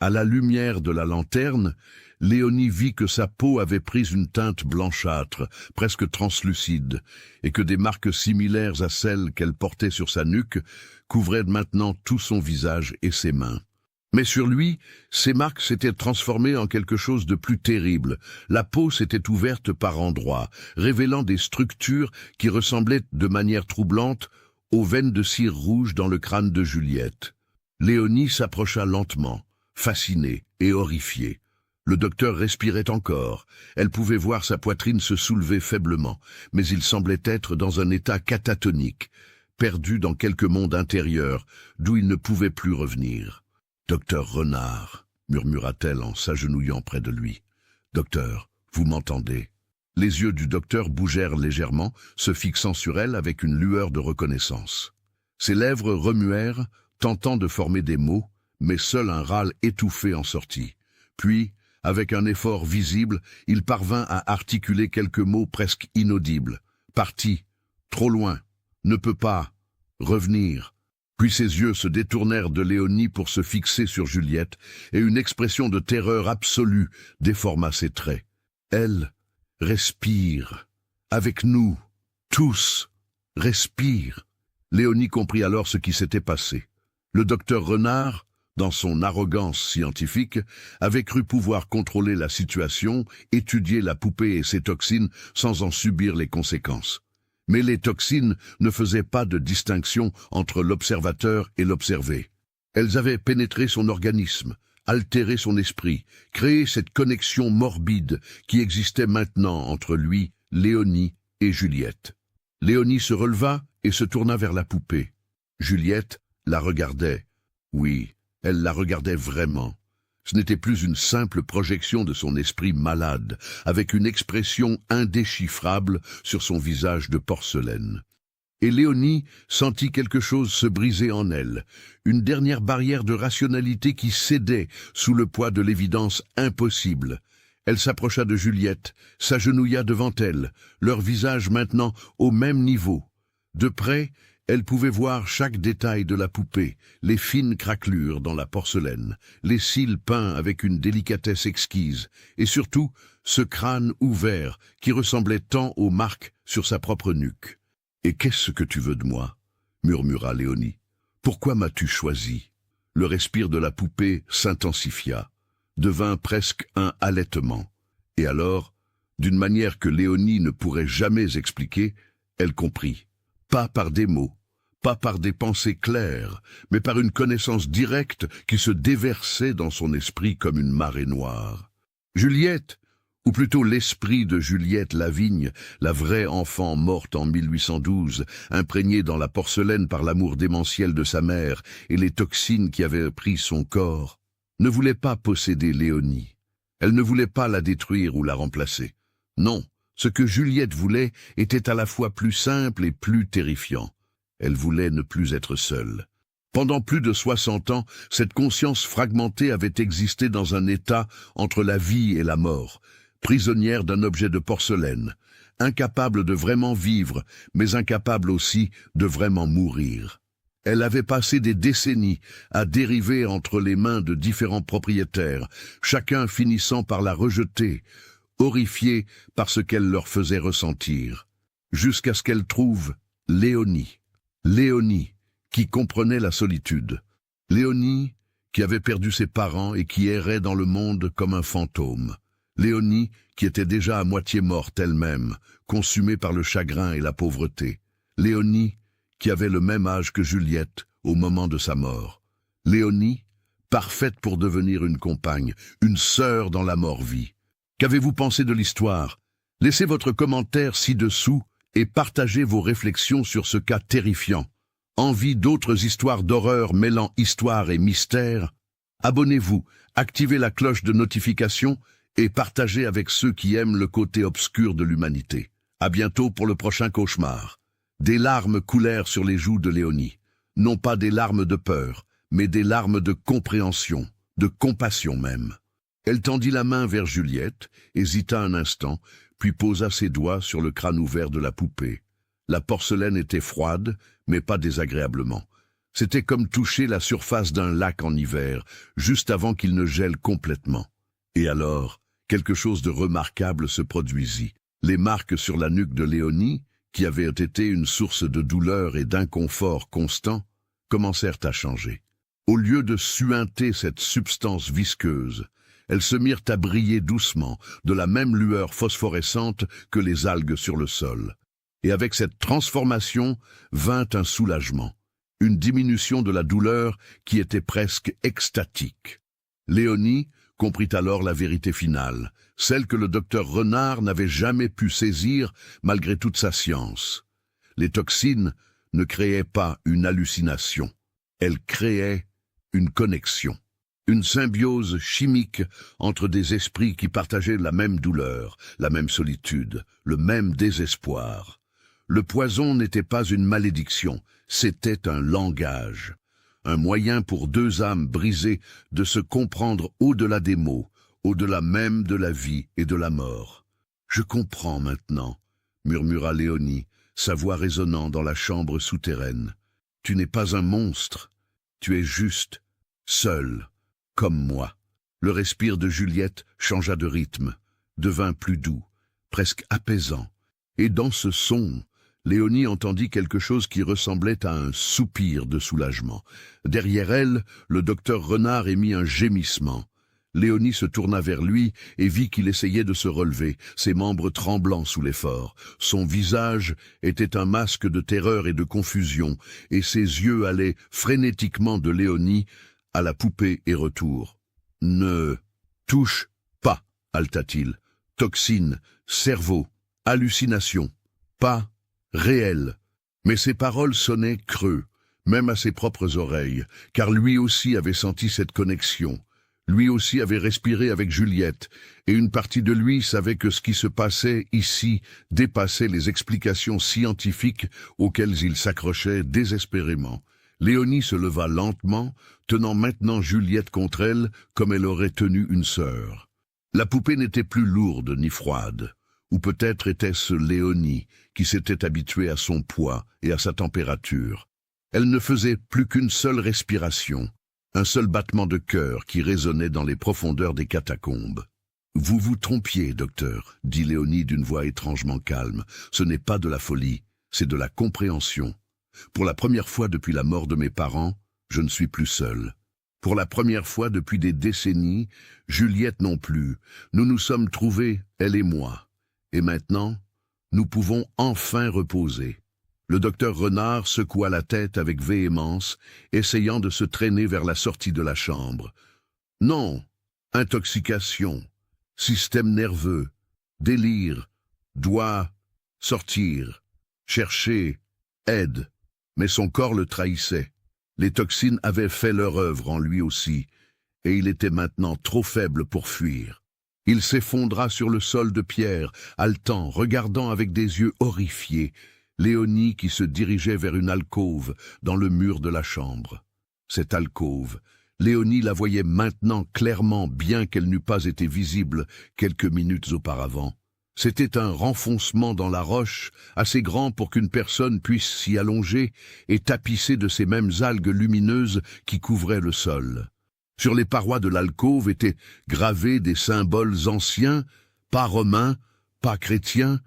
À la lumière de la lanterne, Léonie vit que sa peau avait pris une teinte blanchâtre, presque translucide, et que des marques similaires à celles qu'elle portait sur sa nuque couvraient maintenant tout son visage et ses mains. Mais sur lui, ces marques s'étaient transformées en quelque chose de plus terrible. La peau s'était ouverte par endroits, révélant des structures qui ressemblaient de manière troublante aux veines de cire rouge dans le crâne de Juliette. Léonie s'approcha lentement, fascinée et horrifiée. Le docteur respirait encore. Elle pouvait voir sa poitrine se soulever faiblement, mais il semblait être dans un état catatonique, perdu dans quelque monde intérieur, d'où il ne pouvait plus revenir. « Docteur Renard », murmura-t-elle en s'agenouillant près de lui. « Docteur, vous m'entendez ?» Les yeux du docteur bougèrent légèrement, se fixant sur elle avec une lueur de reconnaissance. Ses lèvres remuèrent, tentant de former des mots, mais seul un râle étouffé en sortit. Puis, avec un effort visible, il parvint à articuler quelques mots presque inaudibles. « Parti, trop loin, ne peut pas, revenir ». Puis ses yeux se détournèrent de Léonie pour se fixer sur Juliette, et une expression de terreur absolue déforma ses traits. Elle respire, avec nous, tous, respire. Léonie comprit alors ce qui s'était passé. Le docteur Renard, dans son arrogance scientifique, avait cru pouvoir contrôler la situation, étudier la poupée et ses toxines sans en subir les conséquences. Mais les toxines ne faisaient pas de distinction entre l'observateur et l'observé. Elles avaient pénétré son organisme, altéré son esprit, créé cette connexion morbide qui existait maintenant entre lui, Léonie et Juliette. Léonie se releva et se tourna vers la poupée. Juliette la regardait. Oui, elle la regardait vraiment. Ce n'était plus une simple projection de son esprit malade, avec une expression indéchiffrable sur son visage de porcelaine. Et Léonie sentit quelque chose se briser en elle, une dernière barrière de rationalité qui cédait sous le poids de l'évidence impossible. Elle s'approcha de Juliette, s'agenouilla devant elle, leur visage maintenant au même niveau. De près, elle pouvait voir chaque détail de la poupée, les fines craquelures dans la porcelaine, les cils peints avec une délicatesse exquise, et surtout ce crâne ouvert qui ressemblait tant aux marques sur sa propre nuque. « Et qu'est-ce que tu veux de moi ?» murmura Léonie. « Pourquoi m'as-tu choisi ?» Le respire de la poupée s'intensifia, devint presque un halètement. Et alors, d'une manière que Léonie ne pourrait jamais expliquer, elle comprit. Pas par des mots, pas par des pensées claires, mais par une connaissance directe qui se déversait dans son esprit comme une marée noire. « Juliette, ou plutôt l'esprit de Juliette Lavigne, la vraie enfant morte en 1812, imprégnée dans la porcelaine par l'amour démentiel de sa mère et les toxines qui avaient pris son corps, ne voulait pas posséder Léonie. Elle ne voulait pas la détruire ou la remplacer. Non, ce que Juliette voulait était à la fois plus simple et plus terrifiant. Elle voulait ne plus être seule. Pendant plus de 60 ans, cette conscience fragmentée avait existé dans un état entre la vie et la mort, prisonnière d'un objet de porcelaine, incapable de vraiment vivre, mais incapable aussi de vraiment mourir. Elle avait passé des décennies à dériver entre les mains de différents propriétaires, chacun finissant par la rejeter, horrifiée par ce qu'elle leur faisait ressentir, jusqu'à ce qu'elle trouve Léonie. Léonie, qui comprenait la solitude. Léonie, qui avait perdu ses parents et qui errait dans le monde comme un fantôme. Léonie, qui était déjà à moitié morte elle-même, consumée par le chagrin et la pauvreté. Léonie, qui avait le même âge que Juliette au moment de sa mort. Léonie, parfaite pour devenir une compagne, une sœur dans la mort-vie. Qu'avez-vous pensé de l'histoire? Laissez votre commentaire ci-dessous et partagez vos réflexions sur ce cas terrifiant. Envie d'autres histoires d'horreur mêlant histoire et mystère? Abonnez-vous, activez la cloche de notification et partagez avec ceux qui aiment le côté obscur de l'humanité. À bientôt pour le prochain cauchemar. Des larmes coulèrent sur les joues de Léonie. Non pas des larmes de peur, mais des larmes de compréhension, de compassion même. Elle tendit la main vers Juliette, hésita un instant, puis posa ses doigts sur le crâne ouvert de la poupée. La porcelaine était froide, mais pas désagréablement. C'était comme toucher la surface d'un lac en hiver, juste avant qu'il ne gèle complètement. Et alors, quelque chose de remarquable se produisit. Les marques sur la nuque de Léonie, qui avaient été une source de douleur et d'inconfort constant, commencèrent à changer. Au lieu de suinter cette substance visqueuse, elles se mirent à briller doucement, de la même lueur phosphorescente que les algues sur le sol. Et avec cette transformation vint un soulagement, une diminution de la douleur qui était presque extatique. Léonie comprit alors la vérité finale, celle que le docteur Renard n'avait jamais pu saisir malgré toute sa science. Les toxines ne créaient pas une hallucination, elles créaient une connexion. Une symbiose chimique entre des esprits qui partageaient la même douleur, la même solitude, le même désespoir. Le poison n'était pas une malédiction, c'était un langage, un moyen pour deux âmes brisées de se comprendre au-delà des mots, au-delà même de la vie et de la mort. « Je comprends maintenant », murmura Léonie, sa voix résonnant dans la chambre souterraine. « Tu n'es pas un monstre, tu es juste, seul. » Comme moi. Le respire de Juliette changea de rythme, devint plus doux, presque apaisant. Et dans ce son, Léonie entendit quelque chose qui ressemblait à un soupir de soulagement. Derrière elle, le docteur Renard émit un gémissement. Léonie se tourna vers lui et vit qu'il essayait de se relever, ses membres tremblants sous l'effort. Son visage était un masque de terreur et de confusion, et ses yeux allaient frénétiquement de Léonie à la poupée et retour. « Ne touche pas » haleta-t-il. « Toxine, cerveau, hallucination, pas réel. » Mais ses paroles sonnaient creux, même à ses propres oreilles, car lui aussi avait senti cette connexion. Lui aussi avait respiré avec Juliette, et une partie de lui savait que ce qui se passait ici dépassait les explications scientifiques auxquelles il s'accrochait désespérément. Léonie se leva lentement, tenant maintenant Juliette contre elle comme elle aurait tenu une sœur. La poupée n'était plus lourde ni froide, ou peut-être était-ce Léonie qui s'était habituée à son poids et à sa température. Elle ne faisait plus qu'une seule respiration, un seul battement de cœur qui résonnait dans les profondeurs des catacombes. « Vous vous trompiez, docteur, » dit Léonie d'une voix étrangement calme. « Ce n'est pas de la folie, c'est de la compréhension. Pour la première fois depuis la mort de mes parents, je ne suis plus seul. Pour la première fois depuis des décennies, Juliette non plus. Nous nous sommes trouvés, elle et moi. Et maintenant, nous pouvons enfin reposer. » Le docteur Renard secoua la tête avec véhémence, essayant de se traîner vers la sortie de la chambre. « Non, intoxication, système nerveux, délire, doit sortir, chercher, aide. Mais son corps le trahissait. Les toxines avaient fait leur œuvre en lui aussi, et il était maintenant trop faible pour fuir. Il s'effondra sur le sol de pierre, haletant, regardant avec des yeux horrifiés Léonie qui se dirigeait vers une alcôve dans le mur de la chambre. Cette alcôve, Léonie la voyait maintenant clairement, bien qu'elle n'eût pas été visible quelques minutes auparavant. C'était un renfoncement dans la roche, assez grand pour qu'une personne puisse s'y allonger et tapisser de ces mêmes algues lumineuses qui couvraient le sol. Sur les parois de l'alcôve étaient gravés des symboles anciens, pas romains, pas chrétiens,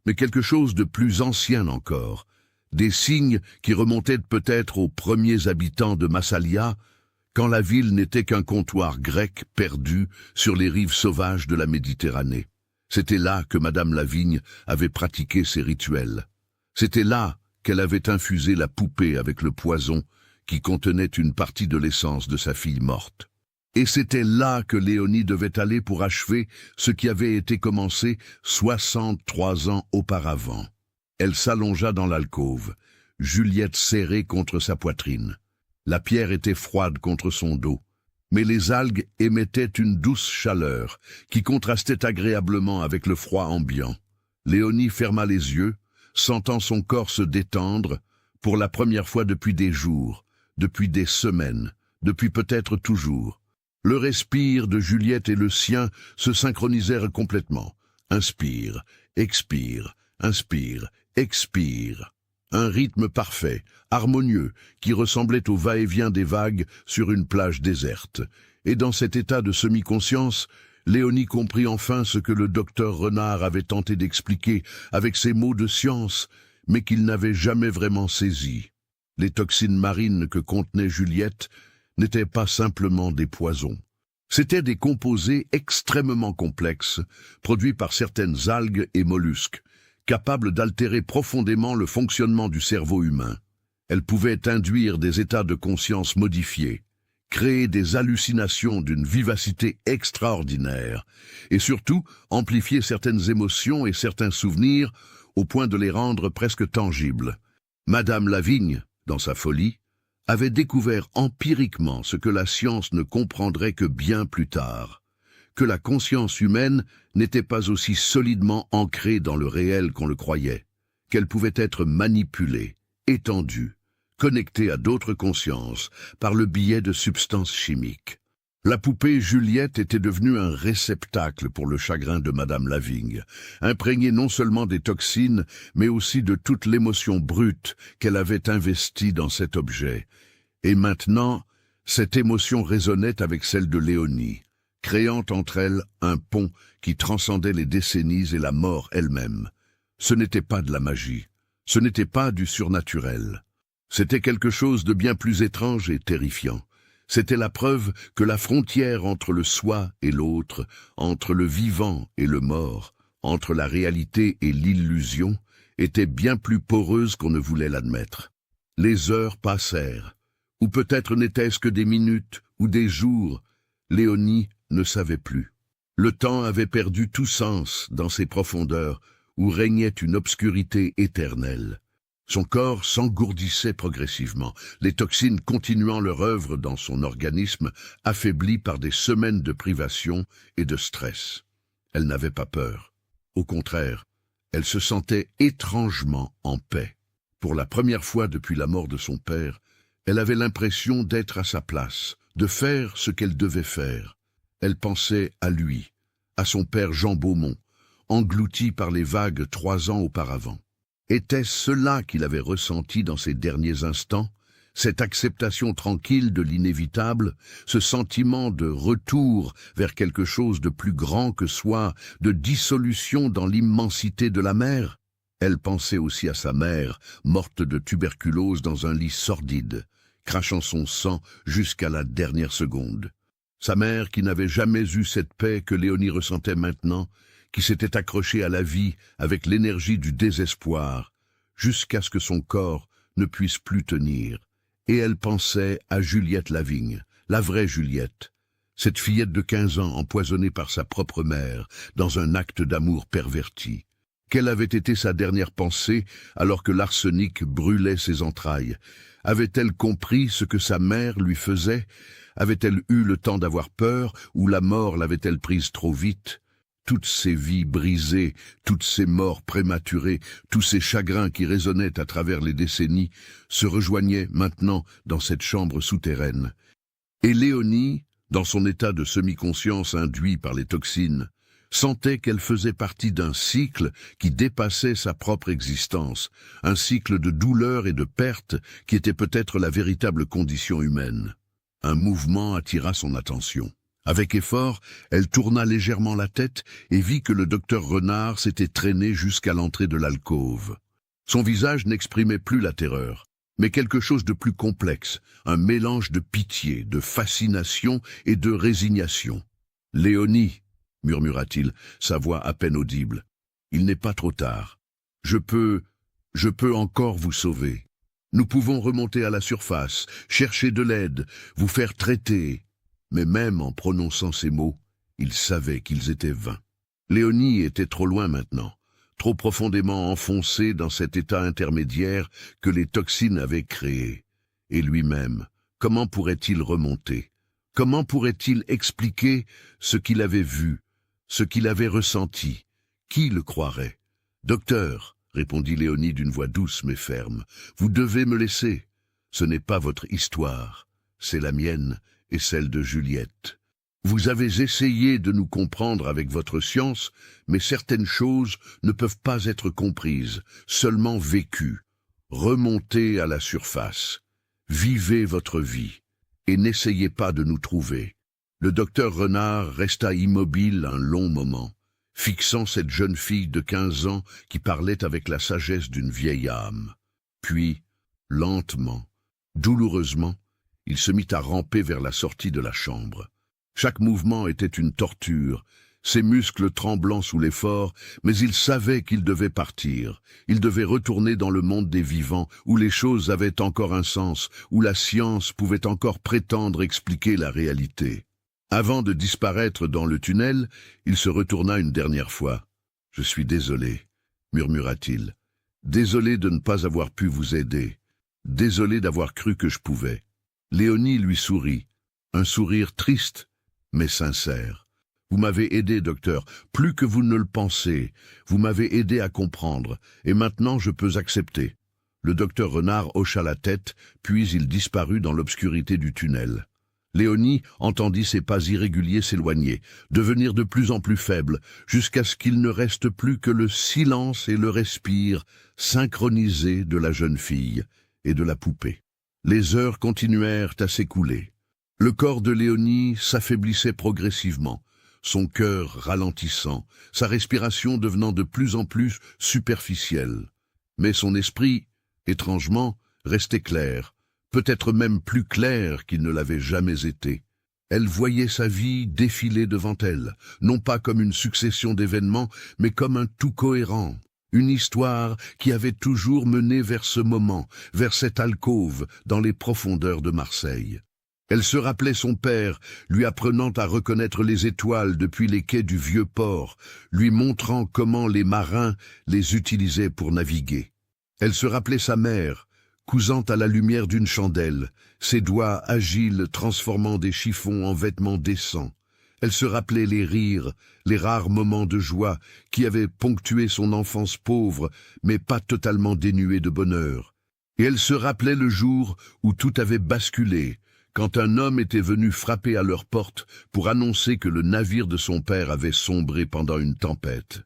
mais quelque chose de plus ancien encore, des signes qui remontaient peut-être aux premiers habitants de Massalia, quand la ville n'était qu'un comptoir grec perdu sur les rives sauvages de la Méditerranée. C'était là que Madame Lavigne avait pratiqué ses rituels. C'était là qu'elle avait infusé la poupée avec le poison qui contenait une partie de l'essence de sa fille morte. Et c'était là que Léonie devait aller pour achever ce qui avait été commencé 63 ans auparavant. Elle s'allongea dans l'alcôve, Juliette serrée contre sa poitrine. La pierre était froide contre son dos, mais les algues émettaient une douce chaleur qui contrastait agréablement avec le froid ambiant. Léonie ferma les yeux, sentant son corps se détendre, pour la première fois depuis des jours, depuis des semaines, depuis peut-être toujours. Le respire de Juliette et le sien se synchronisèrent complètement. Inspire, expire, inspire, expire. Un rythme parfait, harmonieux, qui ressemblait au va-et-vient des vagues sur une plage déserte. Et dans cet état de semi-conscience, Léonie comprit enfin ce que le docteur Renard avait tenté d'expliquer avec ses mots de science, mais qu'il n'avait jamais vraiment saisi. Les toxines marines que contenait Juliette n'étaient pas simplement des poisons. C'étaient des composés extrêmement complexes, produits par certaines algues et mollusques, capables d'altérer profondément le fonctionnement du cerveau humain. Elles pouvaient induire des états de conscience modifiés, créer des hallucinations d'une vivacité extraordinaire, et surtout amplifier certaines émotions et certains souvenirs au point de les rendre presque tangibles. Madame Lavigne, dans sa folie, avait découvert empiriquement ce que la science ne comprendrait que bien plus tard, que la conscience humaine n'était pas aussi solidement ancrée dans le réel qu'on le croyait, qu'elle pouvait être manipulée, étendue, connectée à d'autres consciences par le biais de substances chimiques. La poupée Juliette était devenue un réceptacle pour le chagrin de Madame Lavigne, imprégnée non seulement des toxines, mais aussi de toute l'émotion brute qu'elle avait investie dans cet objet. Et maintenant, cette émotion résonnait avec celle de Léonie, créant entre elles un pont qui transcendait les décennies et la mort elle-même. Ce n'était pas de la magie, ce n'était pas du surnaturel. C'était quelque chose de bien plus étrange et terrifiant. C'était la preuve que la frontière entre le soi et l'autre, entre le vivant et le mort, entre la réalité et l'illusion, était bien plus poreuse qu'on ne voulait l'admettre. Les heures passèrent, ou peut-être n'était-ce que des minutes ou des jours. Léonie ne savait plus. Le temps avait perdu tout sens dans ces profondeurs où régnait une obscurité éternelle. Son corps s'engourdissait progressivement, les toxines continuant leur œuvre dans son organisme, affaibli par des semaines de privation et de stress. Elle n'avait pas peur. Au contraire, elle se sentait étrangement en paix. Pour la première fois depuis la mort de son père, elle avait l'impression d'être à sa place, de faire ce qu'elle devait faire. Elle pensait à lui, à son père Jean Beaumont, englouti par les vagues 3 ans auparavant. Était-ce cela qu'il avait ressenti dans ces derniers instants, cette acceptation tranquille de l'inévitable, ce sentiment de retour vers quelque chose de plus grand que soi, de dissolution dans l'immensité de la mer? Elle pensait aussi à sa mère, morte de tuberculose dans un lit sordide, crachant son sang jusqu'à la dernière seconde. Sa mère qui n'avait jamais eu cette paix que Léonie ressentait maintenant, qui s'était accrochée à la vie avec l'énergie du désespoir, jusqu'à ce que son corps ne puisse plus tenir. Et elle pensait à Juliette Lavigne, la vraie Juliette, Cette fillette de 15 ans empoisonnée par sa propre mère, dans un acte d'amour perverti. Quelle avait été sa dernière pensée alors que l'arsenic brûlait ses entrailles? Avait-elle compris ce que sa mère lui faisait? Avait-elle eu le temps d'avoir peur, ou la mort l'avait-elle prise trop vite? Toutes ces vies brisées, toutes ces morts prématurées, tous ces chagrins qui résonnaient à travers les décennies, se rejoignaient maintenant dans cette chambre souterraine. Et Léonie, dans son état de semi-conscience induit par les toxines, sentait qu'elle faisait partie d'un cycle qui dépassait sa propre existence, un cycle de douleur et de perte qui était peut-être la véritable condition humaine. Un mouvement attira son attention. Avec effort, elle tourna légèrement la tête et vit que le docteur Renard s'était traîné jusqu'à l'entrée de l'alcôve. Son visage n'exprimait plus la terreur, mais quelque chose de plus complexe, un mélange de pitié, de fascination et de résignation. « Léonie !» murmura-t-il, sa voix à peine audible. « Il n'est pas trop tard. Je peux encore vous sauver. Nous pouvons remonter à la surface, chercher de l'aide, vous faire traiter. » Mais même en prononçant ces mots, il savait qu'ils étaient vains. Léonie était trop loin maintenant, trop profondément enfoncée dans cet état intermédiaire que les toxines avaient créé. Et lui-même, comment pourrait-il remonter? Comment pourrait-il expliquer ce qu'il avait vu, ce qu'il avait ressenti? Qui le croirait? « Docteur, » répondit Léonie d'une voix douce mais ferme, « vous devez me laisser. Ce n'est pas votre histoire, c'est la mienne et celle de Juliette. Vous avez essayé de nous comprendre avec votre science, mais certaines choses ne peuvent pas être comprises, seulement vécues. Remontez à la surface. Vivez votre vie, et n'essayez pas de nous trouver. » Le docteur Renard resta immobile un long moment, fixant cette jeune fille de 15 ans qui parlait avec la sagesse d'une vieille âme. Puis, lentement, douloureusement, il se mit à ramper vers la sortie de la chambre. Chaque mouvement était une torture, ses muscles tremblant sous l'effort, mais il savait qu'il devait partir. Il devait retourner dans le monde des vivants, où les choses avaient encore un sens, où la science pouvait encore prétendre expliquer la réalité. Avant de disparaître dans le tunnel, il se retourna une dernière fois. « Je suis désolé, » murmura-t-il. « Désolé de ne pas avoir pu vous aider. Désolé d'avoir cru que je pouvais. » Léonie lui sourit, un sourire triste, mais sincère. « Vous m'avez aidé, docteur, plus que vous ne le pensez. Vous m'avez aidé à comprendre, et maintenant je peux accepter. » Le docteur Renard hocha la tête, puis il disparut dans l'obscurité du tunnel. Léonie entendit ses pas irréguliers s'éloigner, devenir de plus en plus faibles, jusqu'à ce qu'il ne reste plus que le silence et le respire synchronisés de la jeune fille et de la poupée. Les heures continuèrent à s'écouler. Le corps de Léonie s'affaiblissait progressivement, son cœur ralentissant, sa respiration devenant de plus en plus superficielle. Mais son esprit, étrangement, restait clair, peut-être même plus clair qu'il ne l'avait jamais été. Elle voyait sa vie défiler devant elle, non pas comme une succession d'événements, mais comme un tout cohérent. Une histoire qui avait toujours mené vers ce moment, vers cette alcôve dans les profondeurs de Marseille. Elle se rappelait son père, lui apprenant à reconnaître les étoiles depuis les quais du vieux port, lui montrant comment les marins les utilisaient pour naviguer. Elle se rappelait sa mère, cousant à la lumière d'une chandelle, ses doigts agiles transformant des chiffons en vêtements décents. Elle se rappelait les rires, les rares moments de joie qui avaient ponctué son enfance pauvre, mais pas totalement dénuée de bonheur. Et elle se rappelait le jour où tout avait basculé, quand un homme était venu frapper à leur porte pour annoncer que le navire de son père avait sombré pendant une tempête.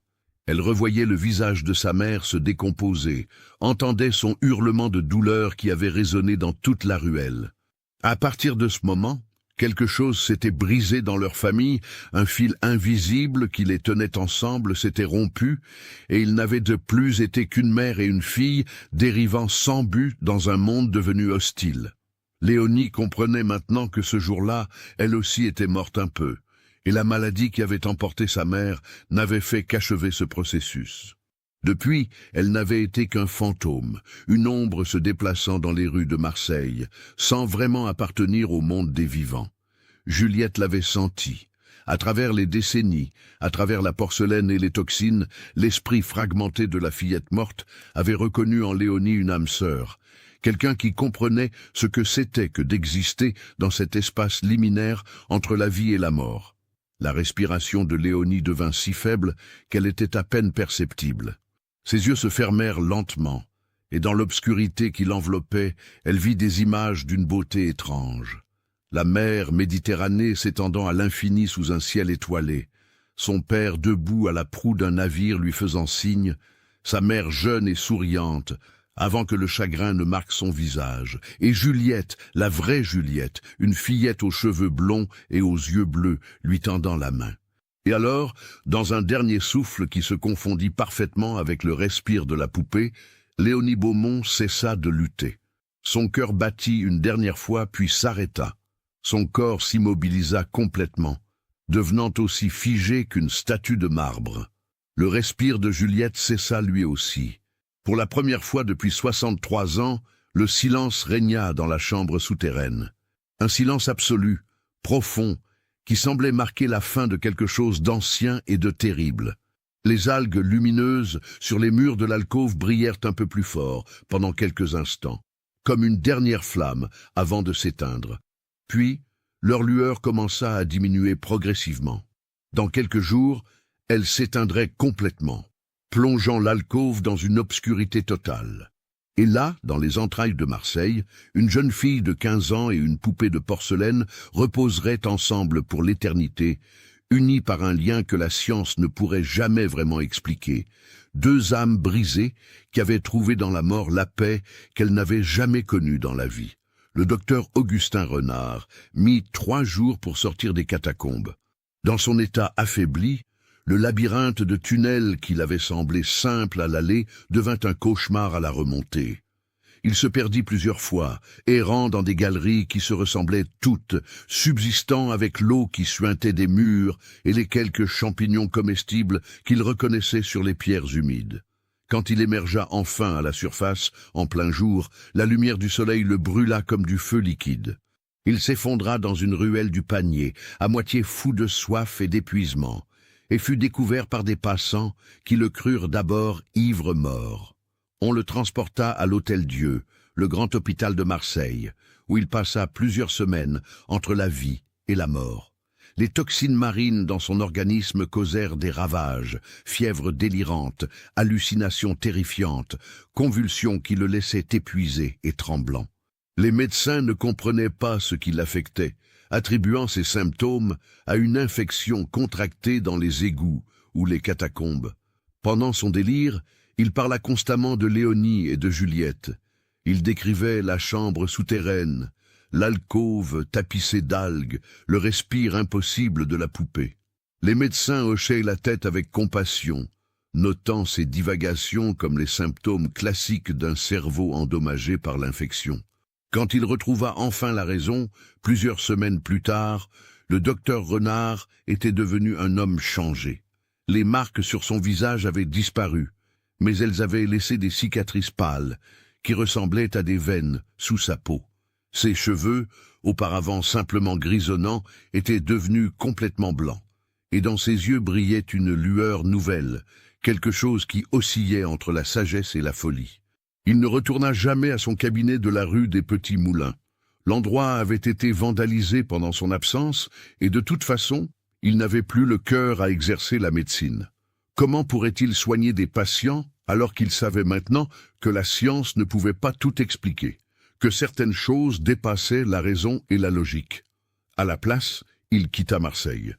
Elle revoyait le visage de sa mère se décomposer, entendait son hurlement de douleur qui avait résonné dans toute la ruelle. À partir de ce moment, quelque chose s'était brisé dans leur famille, un fil invisible qui les tenait ensemble s'était rompu, et ils n'avaient de plus été qu'une mère et une fille dérivant sans but dans un monde devenu hostile. Léonie comprenait maintenant que ce jour-là, elle aussi était morte un peu, et la maladie qui avait emporté sa mère n'avait fait qu'achever ce processus. Depuis, elle n'avait été qu'un fantôme, une ombre se déplaçant dans les rues de Marseille, sans vraiment appartenir au monde des vivants. Juliette l'avait senti. À travers les décennies, à travers la porcelaine et les toxines, l'esprit fragmenté de la fillette morte avait reconnu en Léonie une âme sœur, quelqu'un qui comprenait ce que c'était que d'exister dans cet espace liminaire entre la vie et la mort. La respiration de Léonie devint si faible qu'elle était à peine perceptible. Ses yeux se fermèrent lentement, et dans l'obscurité qui l'enveloppait, elle vit des images d'une beauté étrange. La mer Méditerranée s'étendant à l'infini sous un ciel étoilé, son père debout à la proue d'un navire lui faisant signe, sa mère jeune et souriante, avant que le chagrin ne marque son visage, et Juliette, la vraie Juliette, une fillette aux cheveux blonds et aux yeux bleus, lui tendant la main. Et alors, dans un dernier souffle qui se confondit parfaitement avec le respire de la poupée, Léonie Beaumont cessa de lutter. Son cœur battit une dernière fois puis s'arrêta. Son corps s'immobilisa complètement, devenant aussi figé qu'une statue de marbre. Le respire de Juliette cessa lui aussi. Pour la première fois depuis 63 ans, le silence régna dans la chambre souterraine. Un silence absolu, profond, qui semblait marquer la fin de quelque chose d'ancien et de terrible. Les algues lumineuses sur les murs de l'alcôve brillèrent un peu plus fort pendant quelques instants, comme une dernière flamme avant de s'éteindre. Puis, leur lueur commença à diminuer progressivement. Dans quelques jours, elle s'éteindrait complètement, plongeant l'alcôve dans une obscurité totale. Et là, dans les entrailles de Marseille, une jeune fille de 15 ans et une poupée de porcelaine reposeraient ensemble pour l'éternité, unies par un lien que la science ne pourrait jamais vraiment expliquer. Deux âmes brisées qui avaient trouvé dans la mort la paix qu'elles n'avaient jamais connue dans la vie. Le docteur Augustin Renard mit 3 jours pour sortir des catacombes. Dans son état affaibli, le labyrinthe de tunnels qu'il avait semblé simple à l'aller devint un cauchemar à la remontée. Il se perdit plusieurs fois, errant dans des galeries qui se ressemblaient toutes, subsistant avec l'eau qui suintait des murs et les quelques champignons comestibles qu'il reconnaissait sur les pierres humides. Quand il émergea enfin à la surface, en plein jour, la lumière du soleil le brûla comme du feu liquide. Il s'effondra dans une ruelle du Panier, à moitié fou de soif et d'épuisement, et fut découvert par des passants qui le crurent d'abord ivre-mort. On le transporta à l'Hôtel-Dieu, le grand hôpital de Marseille, où il passa plusieurs semaines entre la vie et la mort. Les toxines marines dans son organisme causèrent des ravages, fièvre délirante, hallucinations terrifiantes, convulsions qui le laissaient épuisé et tremblant. Les médecins ne comprenaient pas ce qui l'affectait, attribuant ces symptômes à une infection contractée dans les égouts ou les catacombes. Pendant son délire, il parla constamment de Léonie et de Juliette. Il décrivait la chambre souterraine, l'alcôve tapissée d'algues, le respire impossible de la poupée. Les médecins hochaient la tête avec compassion, notant ces divagations comme les symptômes classiques d'un cerveau endommagé par l'infection. Quand il retrouva enfin la raison, plusieurs semaines plus tard, le docteur Renard était devenu un homme changé. Les marques sur son visage avaient disparu, mais elles avaient laissé des cicatrices pâles, qui ressemblaient à des veines sous sa peau. Ses cheveux, auparavant simplement grisonnants, étaient devenus complètement blancs, et dans ses yeux brillait une lueur nouvelle, quelque chose qui oscillait entre la sagesse et la folie. Il ne retourna jamais à son cabinet de la rue des Petits Moulins. L'endroit avait été vandalisé pendant son absence, et de toute façon, il n'avait plus le cœur à exercer la médecine. Comment pourrait-il soigner des patients alors qu'il savait maintenant que la science ne pouvait pas tout expliquer, que certaines choses dépassaient la raison et la logique? À la place, il quitta Marseille.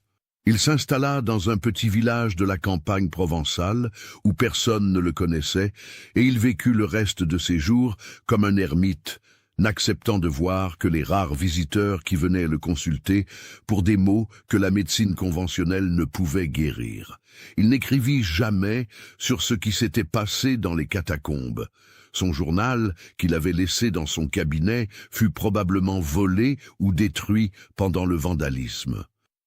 Il s'installa dans un petit village de la campagne provençale où personne ne le connaissait, et il vécut le reste de ses jours comme un ermite, n'acceptant de voir que les rares visiteurs qui venaient le consulter pour des maux que la médecine conventionnelle ne pouvait guérir. Il n'écrivit jamais sur ce qui s'était passé dans les catacombes. Son journal, qu'il avait laissé dans son cabinet, fut probablement volé ou détruit pendant le vandalisme.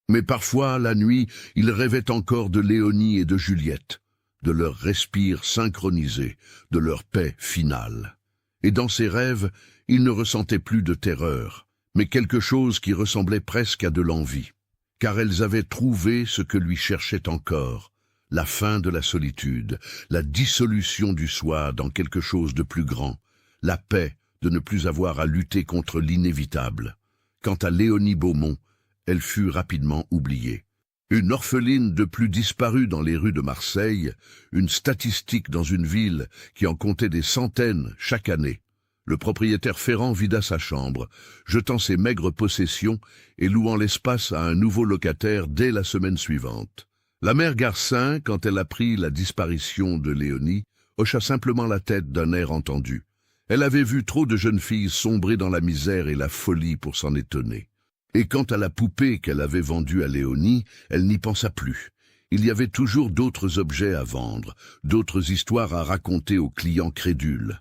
Mais parfois, la nuit, il rêvait encore de Léonie et de Juliette, de leur respire synchronisé, de leur paix finale. Et dans ses rêves, il ne ressentait plus de terreur, mais quelque chose qui ressemblait presque à de l'envie, car elles avaient trouvé ce que lui cherchait encore, la fin de la solitude, la dissolution du soi dans quelque chose de plus grand, la paix de ne plus avoir à lutter contre l'inévitable. Quant à Léonie Beaumont, elle fut rapidement oubliée. Une orpheline de plus disparue dans les rues de Marseille, une statistique dans une ville qui en comptait des centaines chaque année. Le propriétaire Ferrand vida sa chambre, jetant ses maigres possessions et louant l'espace à un nouveau locataire dès la semaine suivante. La mère Garcin, quand elle apprit la disparition de Léonie, hocha simplement la tête d'un air entendu. Elle avait vu trop de jeunes filles sombrer dans la misère et la folie pour s'en étonner. Et quant à la poupée qu'elle avait vendue à Léonie, elle n'y pensa plus. Il y avait toujours d'autres objets à vendre, d'autres histoires à raconter aux clients crédules.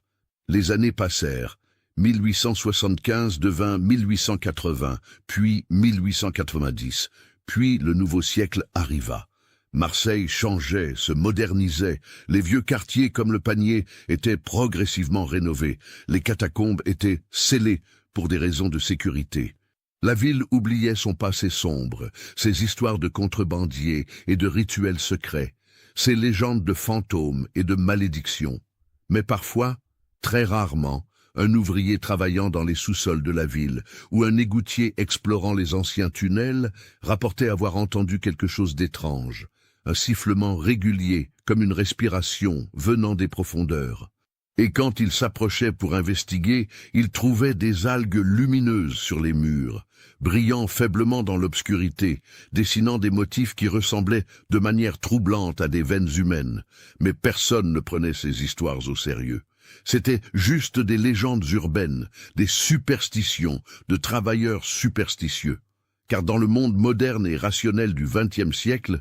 Les années passèrent. 1875 devint 1880, puis 1890, puis le nouveau siècle arriva. Marseille changeait, se modernisait, les vieux quartiers comme le Panier étaient progressivement rénovés, les catacombes étaient scellées pour des raisons de sécurité. La ville oubliait son passé sombre, ses histoires de contrebandiers et de rituels secrets, ses légendes de fantômes et de malédictions. Mais parfois, très rarement, un ouvrier travaillant dans les sous-sols de la ville ou un égoutier explorant les anciens tunnels rapportait avoir entendu quelque chose d'étrange, un sifflement régulier comme une respiration venant des profondeurs. Et quand il s'approchait pour investiguer, il trouvait des algues lumineuses sur les murs, brillant faiblement dans l'obscurité, dessinant des motifs qui ressemblaient de manière troublante à des veines humaines. Mais personne ne prenait ces histoires au sérieux. C'étaient juste des légendes urbaines, des superstitions de travailleurs superstitieux. Car dans le monde moderne et rationnel du XXe siècle,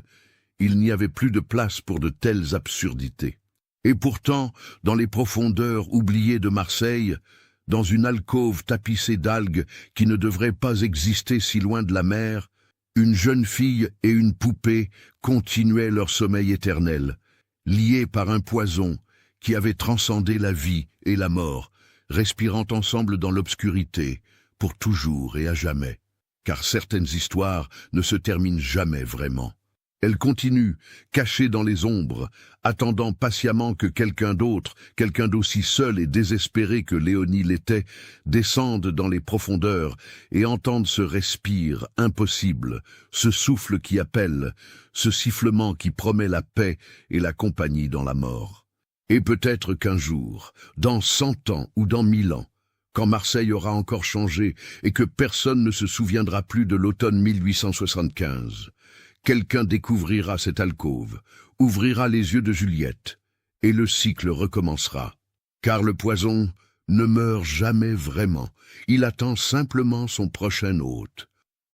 il n'y avait plus de place pour de telles absurdités. Et pourtant, dans les profondeurs oubliées de Marseille, dans une alcôve tapissée d'algues qui ne devrait pas exister si loin de la mer, une jeune fille et une poupée continuaient leur sommeil éternel, liés par un poison qui avait transcendé la vie et la mort, respirant ensemble dans l'obscurité, pour toujours et à jamais. Car certaines histoires ne se terminent jamais vraiment. Elles continuent, cachées dans les ombres, attendant patiemment que quelqu'un d'autre, quelqu'un d'aussi seul et désespéré que Léonie l'était, descende dans les profondeurs et entende ce respire impossible, ce souffle qui appelle, ce sifflement qui promet la paix et la compagnie dans la mort. Et peut-être qu'un jour, dans 100 ans ou dans 1000 ans, quand Marseille aura encore changé et que personne ne se souviendra plus de l'automne 1875, quelqu'un découvrira cette alcôve, ouvrira les yeux de Juliette, et le cycle recommencera. Car le poison ne meurt jamais vraiment, il attend simplement son prochain hôte.